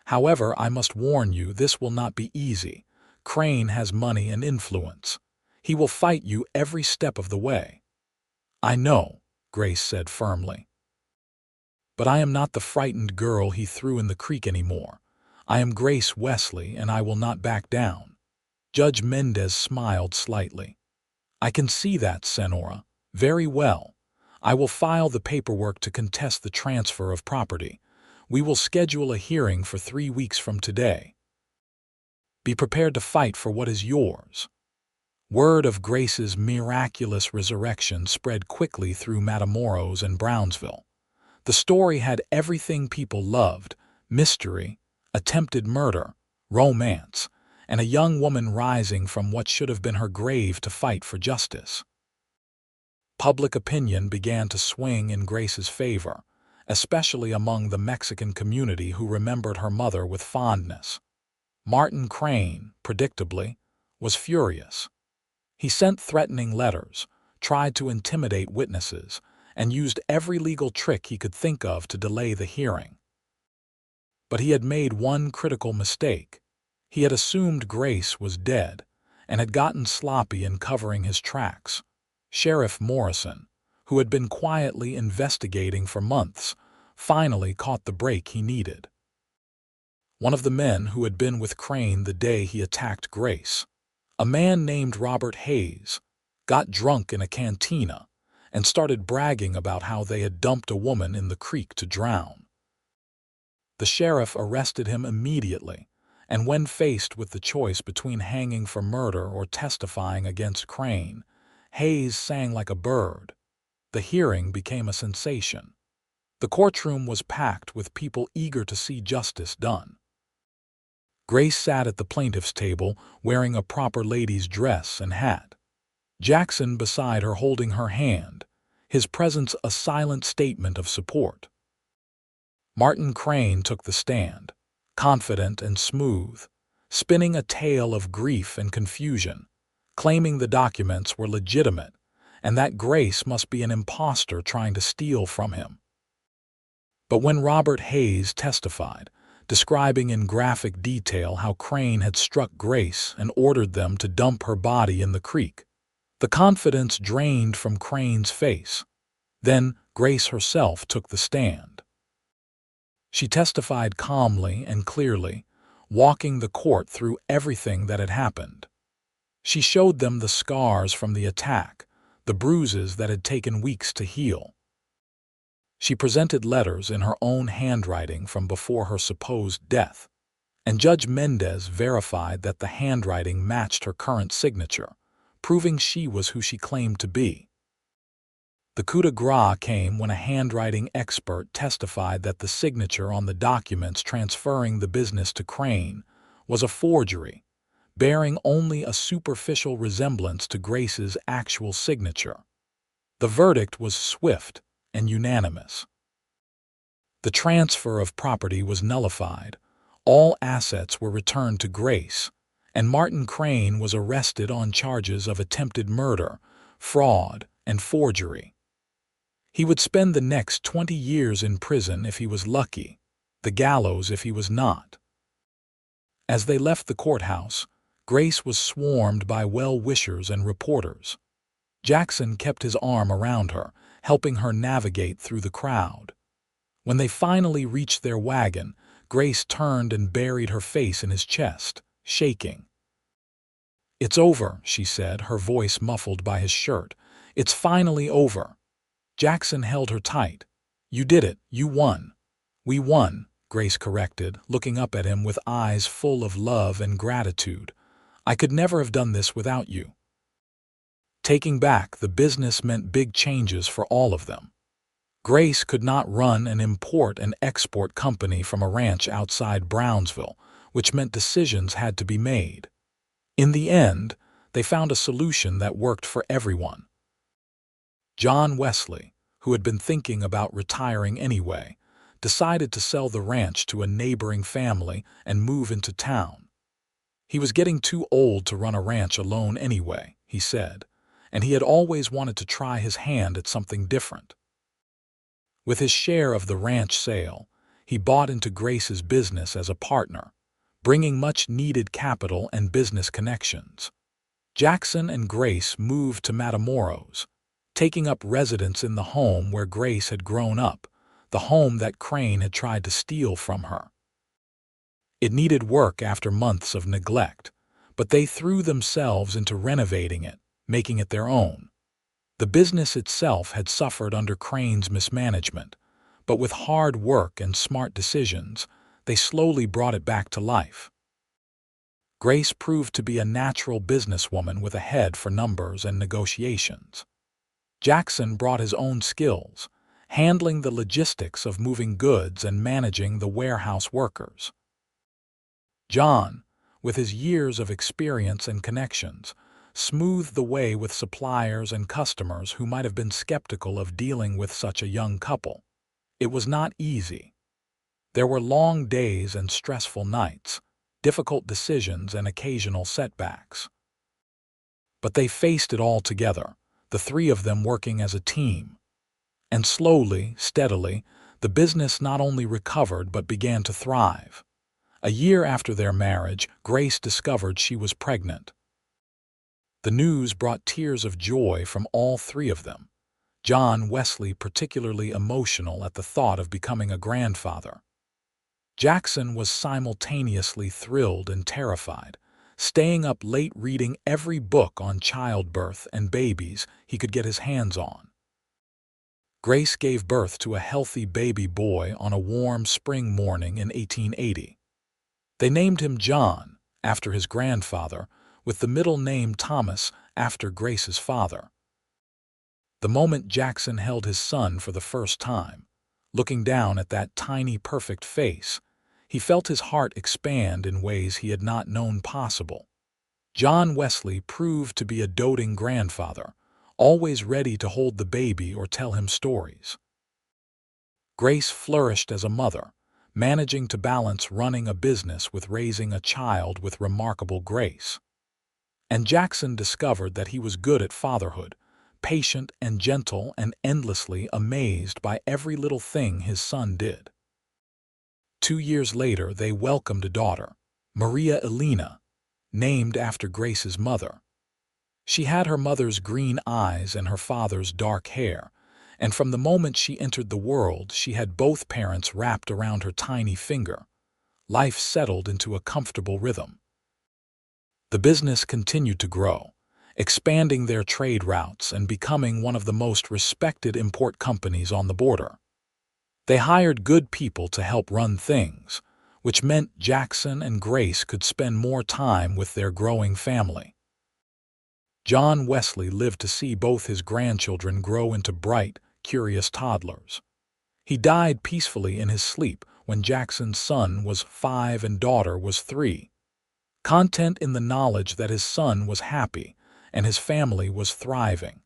A: However, I must warn you, this will not be easy. Crane has money and influence. He will fight you every step of the way." "I know," Grace said firmly. "But I am not the frightened girl he threw in the creek anymore. I am Grace Wesley, and I will not back down." Judge Mendez smiled slightly. "I can see that, Senora. Very well. I will file the paperwork to contest the transfer of property. We will schedule a hearing for 3 weeks from today. Be prepared to fight for what is yours." Word of Grace's miraculous resurrection spread quickly through Matamoros and Brownsville. The story had everything people loved: mystery, attempted murder, romance, and a young woman rising from what should have been her grave to fight for justice. Public opinion began to swing in Grace's favor, especially among the Mexican community who remembered her mother with fondness. Martin Crane, predictably, was furious. He sent threatening letters, tried to intimidate witnesses, and used every legal trick he could think of to delay the hearing. But he had made one critical mistake. He had assumed Grace was dead and had gotten sloppy in covering his tracks. Sheriff Morrison, who had been quietly investigating for months, finally caught the break he needed. One of the men who had been with Crane the day he attacked Grace, a man named Robert Hayes, got drunk in a cantina and started bragging about how they had dumped a woman in the creek to drown. The sheriff arrested him immediately, and when faced with the choice between hanging for murder or testifying against Crane, Hayes sang like a bird. The hearing became a sensation. The courtroom was packed with people eager to see justice done. Grace sat at the plaintiff's table wearing a proper lady's dress and hat. Jackson beside her holding her hand, his presence a silent statement of support. Martin Crane took the stand, confident and smooth, spinning a tale of grief and confusion, claiming the documents were legitimate and that Grace must be an imposter trying to steal from him. But when Robert Hayes testified, describing in graphic detail how Crane had struck Grace and ordered them to dump her body in the creek, the confidence drained from Crane's face. Then Grace herself took the stand. She testified calmly and clearly, walking the court through everything that had happened. She showed them the scars from the attack, the bruises that had taken weeks to heal. She presented letters in her own handwriting from before her supposed death, and Judge Mendez verified that the handwriting matched her current signature, proving she was who she claimed to be. The coup de grace came when a handwriting expert testified that the signature on the documents transferring the business to Crane was a forgery, bearing only a superficial resemblance to Grace's actual signature. The verdict was swift and unanimous. The transfer of property was nullified, all assets were returned to Grace, and Martin Crane was arrested on charges of attempted murder, fraud, and forgery. He would spend the next 20 years in prison if he was lucky, the gallows if he was not. As they left the courthouse, Grace was swarmed by well-wishers and reporters. Jackson kept his arm around her, helping her navigate through the crowd. When they finally reached their wagon, Grace turned and buried her face in his chest, shaking. "It's over," she said, her voice muffled by his shirt. "It's finally over." Jackson held her tight. "You did it. You won." "We won," Grace corrected, looking up at him with eyes full of love and gratitude. I could never have done this without you." Taking back the business meant big changes for all of them. Grace could not run an import and export company from a ranch outside Brownsville, which meant decisions had to be made. In the end, they found a solution that worked for everyone. John Wesley, who had been thinking about retiring anyway, decided to sell the ranch to a neighboring family and move into town. He was getting too old to run a ranch alone anyway, he said, and he had always wanted to try his hand at something different. With his share of the ranch sale, he bought into Grace's business as a partner, bringing much-needed capital and business connections. Jackson and Grace moved to Matamoros, taking up residence in the home where Grace had grown up, the home that Crane had tried to steal from her. It needed work after months of neglect, but they threw themselves into renovating it, making it their own. The business itself had suffered under Crane's mismanagement, but with hard work and smart decisions, they slowly brought it back to life. Grace proved to be a natural businesswoman with a head for numbers and negotiations. Jackson brought his own skills, handling the logistics of moving goods and managing the warehouse workers. John, with his years of experience and connections, smoothed the way with suppliers and customers who might have been skeptical of dealing with such a young couple. It was not easy. There were long days and stressful nights, difficult decisions and occasional setbacks. But they faced it all together, the three of them working as a team. And slowly, steadily, the business not only recovered but began to thrive. A year after their marriage, Grace discovered she was pregnant. The news brought tears of joy from all three of them, John Wesley particularly emotional at the thought of becoming a grandfather. Jackson was simultaneously thrilled and terrified, staying up late reading every book on childbirth and babies he could get his hands on. Grace gave birth to a healthy baby boy on a warm spring morning in 1880. They named him John, after his grandfather, with the middle name Thomas after Grace's father. The moment Jackson held his son for the first time, looking down at that tiny, perfect face, he felt his heart expand in ways he had not known possible. John Wesley proved to be a doting grandfather, always ready to hold the baby or tell him stories. Grace flourished as a mother, managing to balance running a business with raising a child with remarkable grace. And Jackson discovered that he was good at fatherhood, patient and gentle and endlessly amazed by every little thing his son did. 2 years later, they welcomed a daughter, Maria Elena, named after Grace's mother. She had her mother's green eyes and her father's dark hair, and from the moment she entered the world, she had both parents wrapped around her tiny finger. Life settled into a comfortable rhythm. The business continued to grow, expanding their trade routes and becoming one of the most respected import companies on the border. They hired good people to help run things, which meant Jackson and Grace could spend more time with their growing family. John Wesley lived to see both his grandchildren grow into bright, curious toddlers. He died peacefully in his sleep when Jackson's son was 5 and daughter was 3. Content in the knowledge that his son was happy and his family was thriving.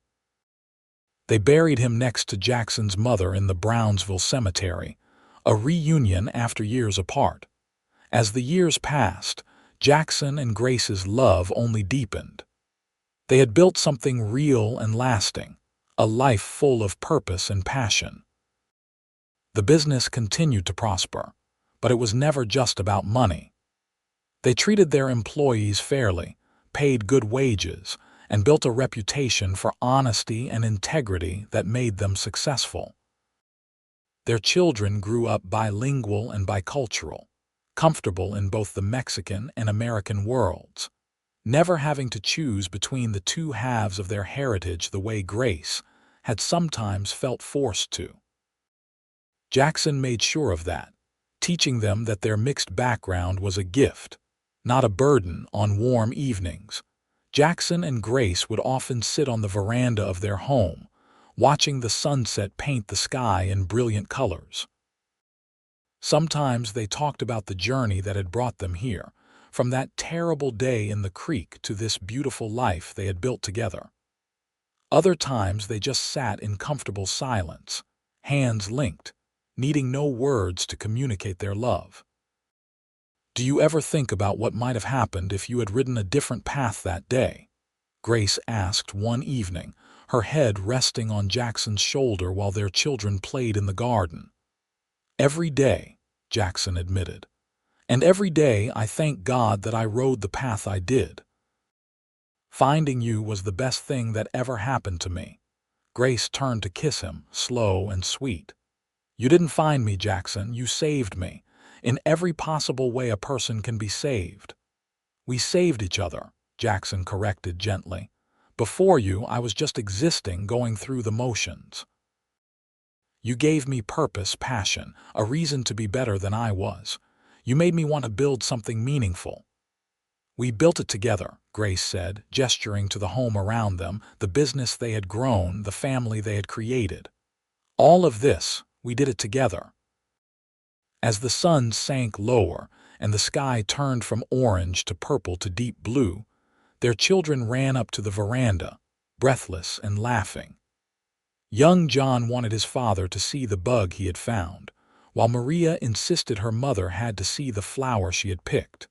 A: They buried him next to Jackson's mother in the Brownsville cemetery, a reunion after years apart. As the years passed, Jackson and Grace's love only deepened. They had built something real and lasting, a life full of purpose and passion. The business continued to prosper, but it was never just about money. They treated their employees fairly, paid good wages, and built a reputation for honesty and integrity that made them successful. Their children grew up bilingual and bicultural, comfortable in both the Mexican and American worlds, never having to choose between the two halves of their heritage the way Grace had sometimes felt forced to. Jackson made sure of that, teaching them that their mixed background was a gift, not a burden on warm evenings. Jackson and Grace would often sit on the veranda of their home, watching the sunset paint the sky in brilliant colors. Sometimes they talked about the journey that had brought them here, from that terrible day in the creek to this beautiful life they had built together. Other times they just sat in comfortable silence, hands linked, needing no words to communicate their love. "Do you ever think about what might have happened if you had ridden a different path that day?" Grace asked one evening, her head resting on Jackson's shoulder while their children played in the garden. "Every day," Jackson admitted. "And every day I thank God that I rode the path I did. Finding you was the best thing that ever happened to me." Grace turned to kiss him, slow and sweet. "You didn't find me, Jackson. You saved me. In every possible way a person can be saved." "We saved each other," Jackson corrected gently. "Before you, I was just existing, going through the motions. You gave me purpose, passion, a reason to be better than I was. You made me want to build something meaningful." "We built it together," Grace said, gesturing to the home around them, the business they had grown, the family they had created. "All of this, we did it together." As the sun sank lower and the sky turned from orange to purple to deep blue, their children ran up to the veranda, breathless and laughing. Young John wanted his father to see the bug he had found, while Maria insisted her mother had to see the flower she had picked.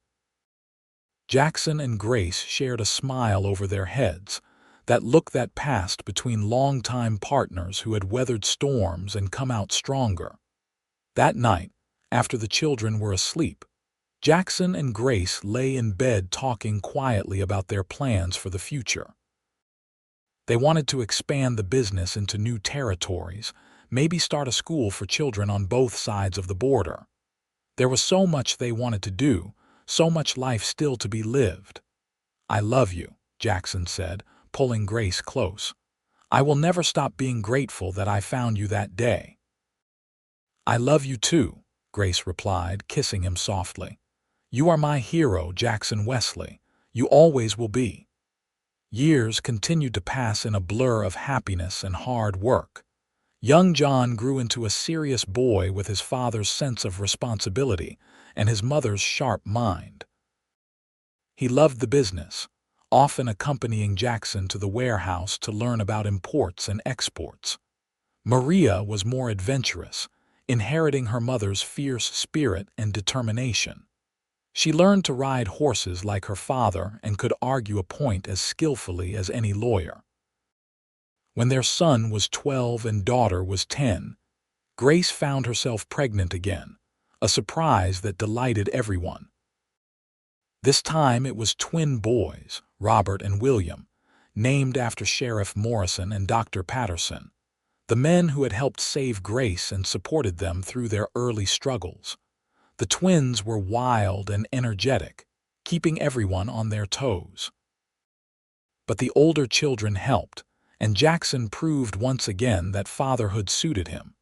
A: Jackson and Grace shared a smile over their heads, that look that passed between longtime partners who had weathered storms and come out stronger. That night, after the children were asleep, Jackson and Grace lay in bed talking quietly about their plans for the future. They wanted to expand the business into new territories, maybe start a school for children on both sides of the border. There was so much they wanted to do, so much life still to be lived. "I love you," Jackson said, pulling Grace close. "I will never stop being grateful that I found you that day." "I love you too," Grace replied, kissing him softly. "You are my hero, Jackson Wesley. You always will be." Years continued to pass in a blur of happiness and hard work. Young John grew into a serious boy with his father's sense of responsibility and his mother's sharp mind. He loved the business, often accompanying Jackson to the warehouse to learn about imports and exports. Maria was more adventurous, inheriting her mother's fierce spirit and determination. She learned to ride horses like her father and could argue a point as skillfully as any lawyer. When their son was 12 and daughter was 10, Grace found herself pregnant again, a surprise that delighted everyone. This time it was twin boys, Robert and William, named after Sheriff Morrison and Dr. Patterson, the men who had helped save Grace and supported them through their early struggles. The twins were wild and energetic, keeping everyone on their toes. But the older children helped, and Jackson proved once again that fatherhood suited him.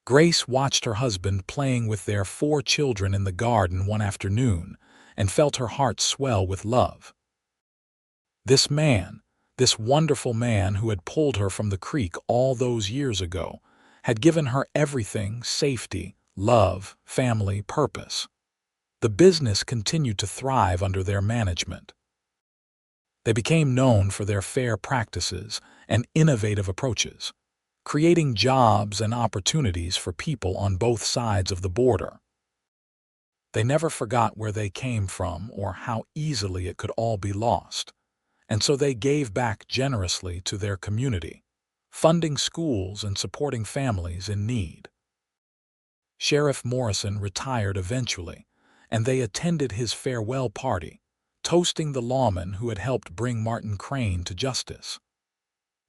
A: Grace watched her husband playing with their 4 children in the garden one afternoon and felt her heart swell with love. This man, this wonderful man who had pulled her from the creek all those years ago, had given her everything: safety, love, family, purpose. The business continued to thrive under their management. They became known for their fair practices and innovative approaches, creating jobs and opportunities for people on both sides of the border. They never forgot where they came from or how easily it could all be lost, and so they gave back generously to their community, funding schools and supporting families in need. Sheriff Morrison retired eventually, and they attended his farewell party, toasting the lawman who had helped bring Martin Crane to justice.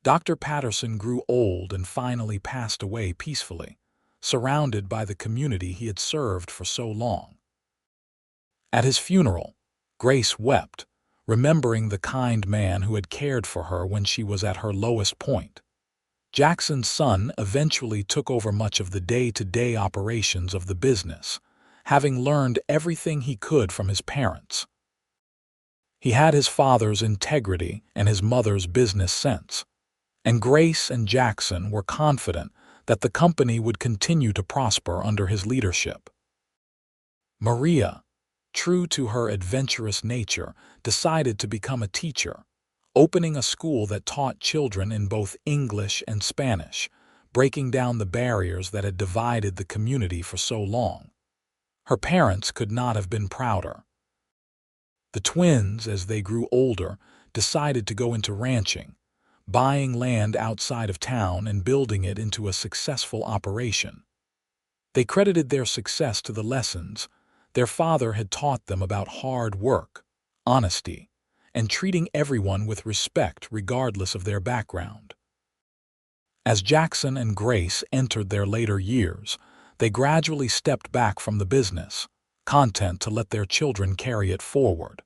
A: Dr. Patterson grew old and finally passed away peacefully, surrounded by the community he had served for so long. At his funeral, Grace wept, remembering the kind man who had cared for her when she was at her lowest point. Jackson's son eventually took over much of the day-to-day operations of the business, having learned everything he could from his parents. He had his father's integrity and his mother's business sense, and Grace and Jackson were confident that the company would continue to prosper under his leadership. Maria, true to her adventurous nature, decided to become a teacher, opening a school that taught children in both English and Spanish, breaking down the barriers that had divided the community for so long. Her parents could not have been prouder. The twins, as they grew older, decided to go into ranching, buying land outside of town and building it into a successful operation. They credited their success to the lessons their father had taught them about hard work, honesty, and treating everyone with respect regardless of their background. As Jackson and Grace entered their later years, they gradually stepped back from the business, content to let their children carry it forward.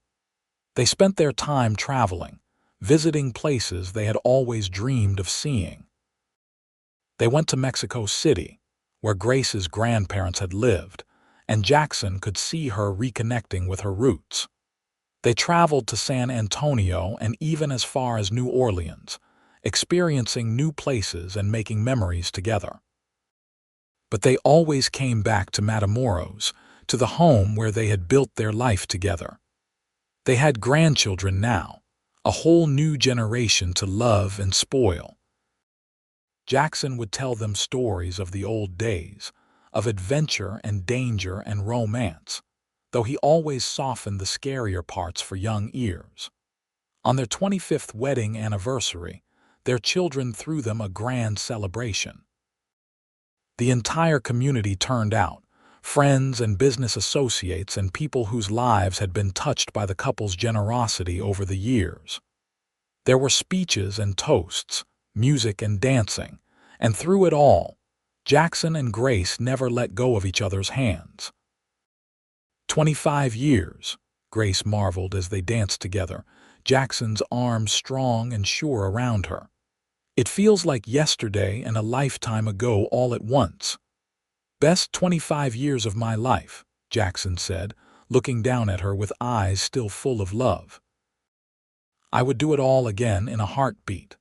A: They spent their time traveling, visiting places they had always dreamed of seeing. They went to Mexico City, where Grace's grandparents had lived, and Jackson could see her reconnecting with her roots. They traveled to San Antonio and even as far as New Orleans, experiencing new places and making memories together. But they always came back to Matamoros, to the home where they had built their life together. They had grandchildren now, a whole new generation to love and spoil. Jackson would tell them stories of the old days, of adventure and danger and romance, though he always softened the scarier parts for young ears. On their 25th wedding anniversary, their children threw them a grand celebration. The entire community turned out, friends and business associates and people whose lives had been touched by the couple's generosity over the years. There were speeches and toasts, music and dancing, and through it all, Jackson and Grace never let go of each other's hands. 25 years, Grace marveled as they danced together, Jackson's arms strong and sure around her. It feels like yesterday and a lifetime ago all at once. Best 25 years of my life, Jackson said, looking down at her with eyes still full of love. I would do it all again in a heartbeat.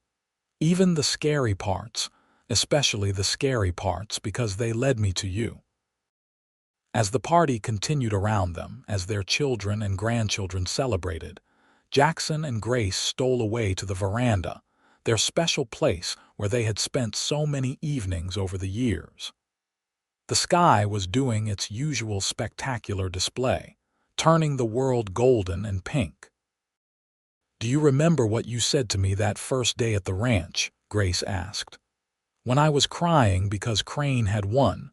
A: Even the scary parts, especially the scary parts because they led me to you. As the party continued around them, as their children and grandchildren celebrated, Jackson and Grace stole away to the veranda, their special place where they had spent so many evenings over the years. The sky was doing its usual spectacular display, turning the world golden and pink. "Do you remember what you said to me that first day at the ranch?" Grace asked. "When I was crying because Crane had won,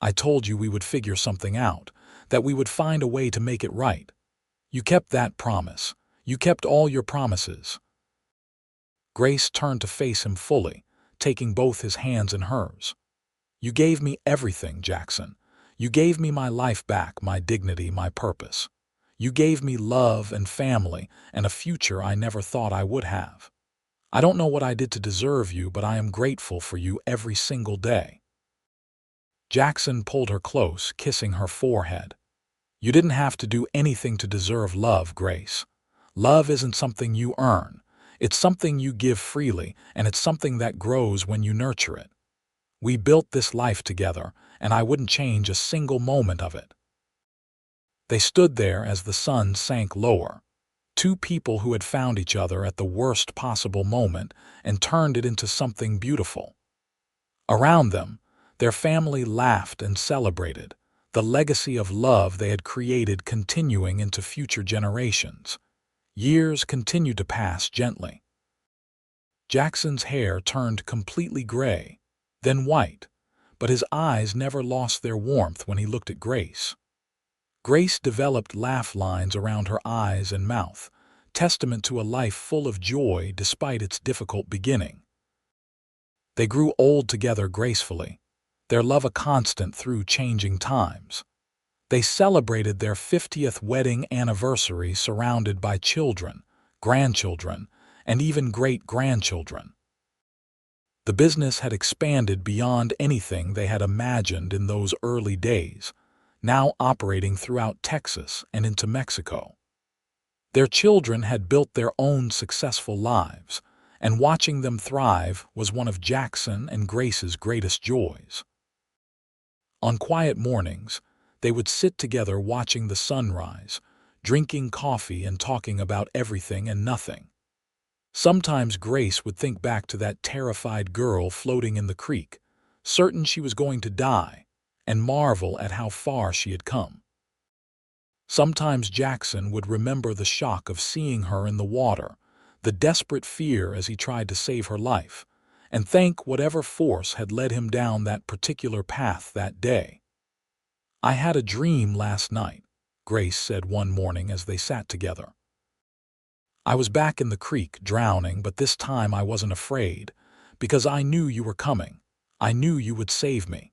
A: I told you we would figure something out, that we would find a way to make it right. You kept that promise. You kept all your promises." Grace turned to face him fully, taking both his hands in hers. "You gave me everything, Jackson. You gave me my life back, my dignity, my purpose. You gave me love and family and a future I never thought I would have. I don't know what I did to deserve you, but I am grateful for you every single day." Jackson pulled her close, kissing her forehead. "You didn't have to do anything to deserve love, Grace. Love isn't something you earn. It's something you give freely, and it's something that grows when you nurture it. We built this life together, and I wouldn't change a single moment of it." They stood there as the sun sank lower, two people who had found each other at the worst possible moment and turned it into something beautiful. Around them, their family laughed and celebrated, the legacy of love they had created continuing into future generations. Years continued to pass gently. Jackson's hair turned completely gray, then white, but his eyes never lost their warmth when he looked at Grace. Grace developed laugh lines around her eyes and mouth, testament to a life full of joy despite its difficult beginning. They grew old together gracefully, their love a constant through changing times. They celebrated their 50th wedding anniversary surrounded by children, grandchildren, and even great-grandchildren. The business had expanded beyond anything they had imagined in those early days, now operating throughout Texas and into Mexico. Their children had built their own successful lives, and watching them thrive was one of Jackson and Grace's greatest joys. On quiet mornings, they would sit together watching the sunrise, drinking coffee and talking about everything and nothing. Sometimes Grace would think back to that terrified girl floating in the creek, certain she was going to die, and marvel at how far she had come. Sometimes Jackson would remember the shock of seeing her in the water, the desperate fear as he tried to save her life, and thank whatever force had led him down that particular path that day. "I had a dream last night," Grace said one morning as they sat together. "I was back in the creek, drowning, but this time I wasn't afraid, because I knew you were coming. I knew you would save me."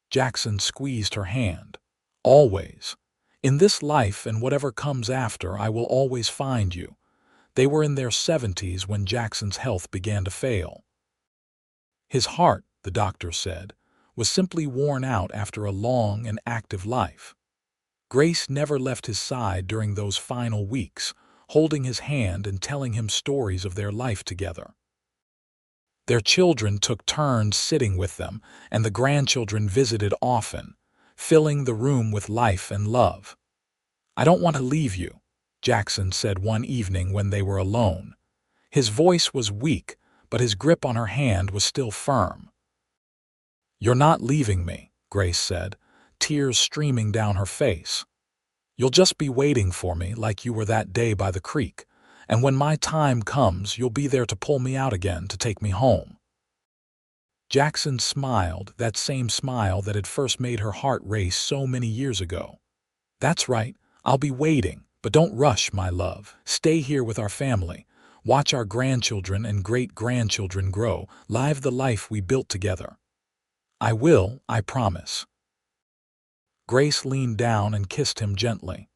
A: Jackson squeezed her hand. "Always. In this life and whatever comes after, I will always find you." They were in their 70s when Jackson's health began to fail. His heart, the doctor said, was simply worn out after a long and active life. Grace never left his side during those final weeks, holding his hand and telling him stories of their life together. Their children took turns sitting with them, and the grandchildren visited often, filling the room with life and love. "I don't want to leave you," Jackson said one evening when they were alone. His voice was weak, but his grip on her hand was still firm. "You're not leaving me," Grace said, tears streaming down her face. "You'll just be waiting for me like you were that day by the creek, and when my time comes, you'll be there to pull me out again to take me home." Jackson smiled, that same smile that had first made her heart race so many years ago. "That's right, I'll be waiting, but don't rush, my love. Stay here with our family. Watch our grandchildren and great-grandchildren grow, live the life we built together." "I will, I promise." Grace leaned down and kissed him gently.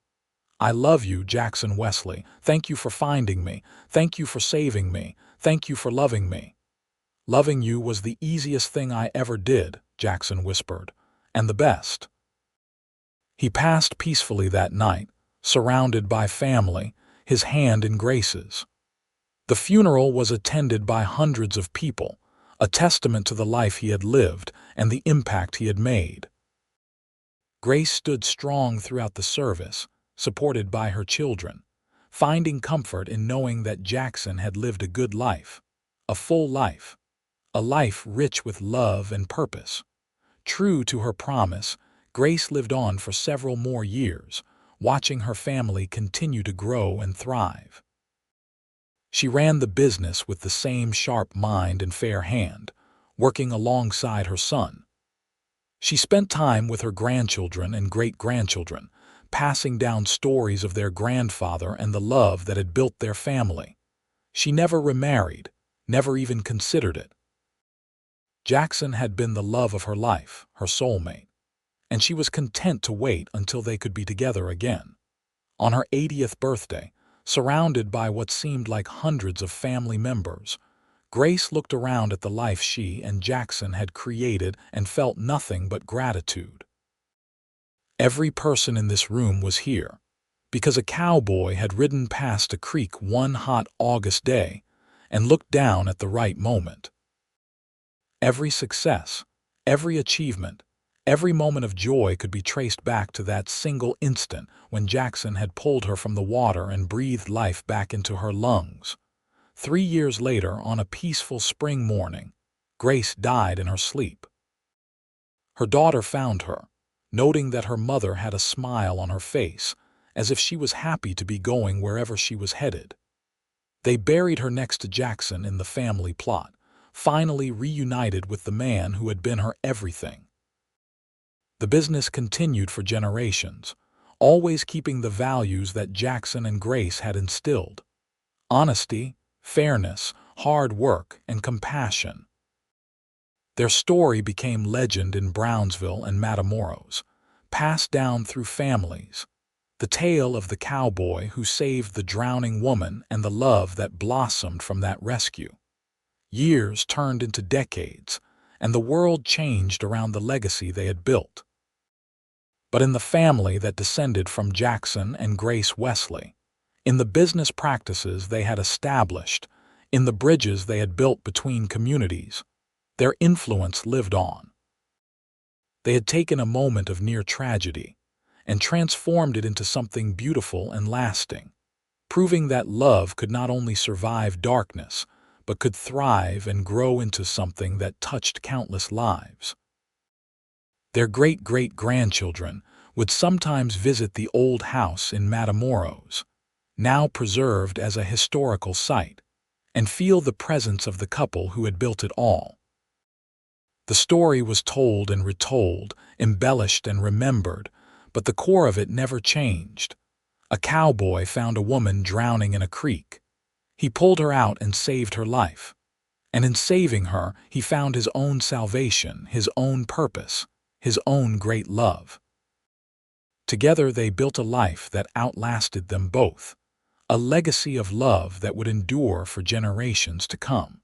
A: "I love you, Jackson Wesley. Thank you for finding me. Thank you for saving me. Thank you for loving me." "Loving you was the easiest thing I ever did," Jackson whispered, "and the best." He passed peacefully that night, surrounded by family, his hand in Grace's. The funeral was attended by hundreds of people, a testament to the life he had lived and the impact he had made. Grace stood strong throughout the service, supported by her children, finding comfort in knowing that Jackson had lived a good life, a full life, a life rich with love and purpose. True to her promise, Grace lived on for several more years, watching her family continue to grow and thrive. She ran the business with the same sharp mind and fair hand, working alongside her son. She spent time with her grandchildren and great-grandchildren, passing down stories of their grandfather and the love that had built their family. She never remarried, never even considered it. Jackson had been the love of her life, her soulmate, and she was content to wait until they could be together again. On her 80th birthday, surrounded by what seemed like hundreds of family members, Grace looked around at the life she and Jackson had created and felt nothing but gratitude. Every person in this room was here, because a cowboy had ridden past a creek one hot August day and looked down at the right moment. Every success, every achievement, every moment of joy could be traced back to that single instant when Jackson had pulled her from the water and breathed life back into her lungs. 3 years later, on a peaceful spring morning, Grace died in her sleep. Her daughter found her, noting that her mother had a smile on her face, as if she was happy to be going wherever she was headed. They buried her next to Jackson in the family plot, finally reunited with the man who had been her everything. The business continued for generations, always keeping the values that Jackson and Grace had instilled: honesty, fairness, hard work, and compassion. Their story became legend in Brownsville and Matamoros, passed down through families. The tale of the cowboy who saved the drowning woman and the love that blossomed from that rescue. Years turned into decades, and the world changed around the legacy they had built. But in the family that descended from Jackson and Grace Wesley, in the business practices they had established, in the bridges they had built between communities. Their influence lived on. They had taken a moment of near tragedy and transformed it into something beautiful and lasting, proving that love could not only survive darkness, but could thrive and grow into something that touched countless lives. Their great-great-grandchildren would sometimes visit the old house in Matamoros, now preserved as a historical site, and feel the presence of the couple who had built it all. The story was told and retold, embellished and remembered, but the core of it never changed. A cowboy found a woman drowning in a creek. He pulled her out and saved her life. And in saving her, he found his own salvation, his own purpose, his own great love. Together they built a life that outlasted them both, a legacy of love that would endure for generations to come.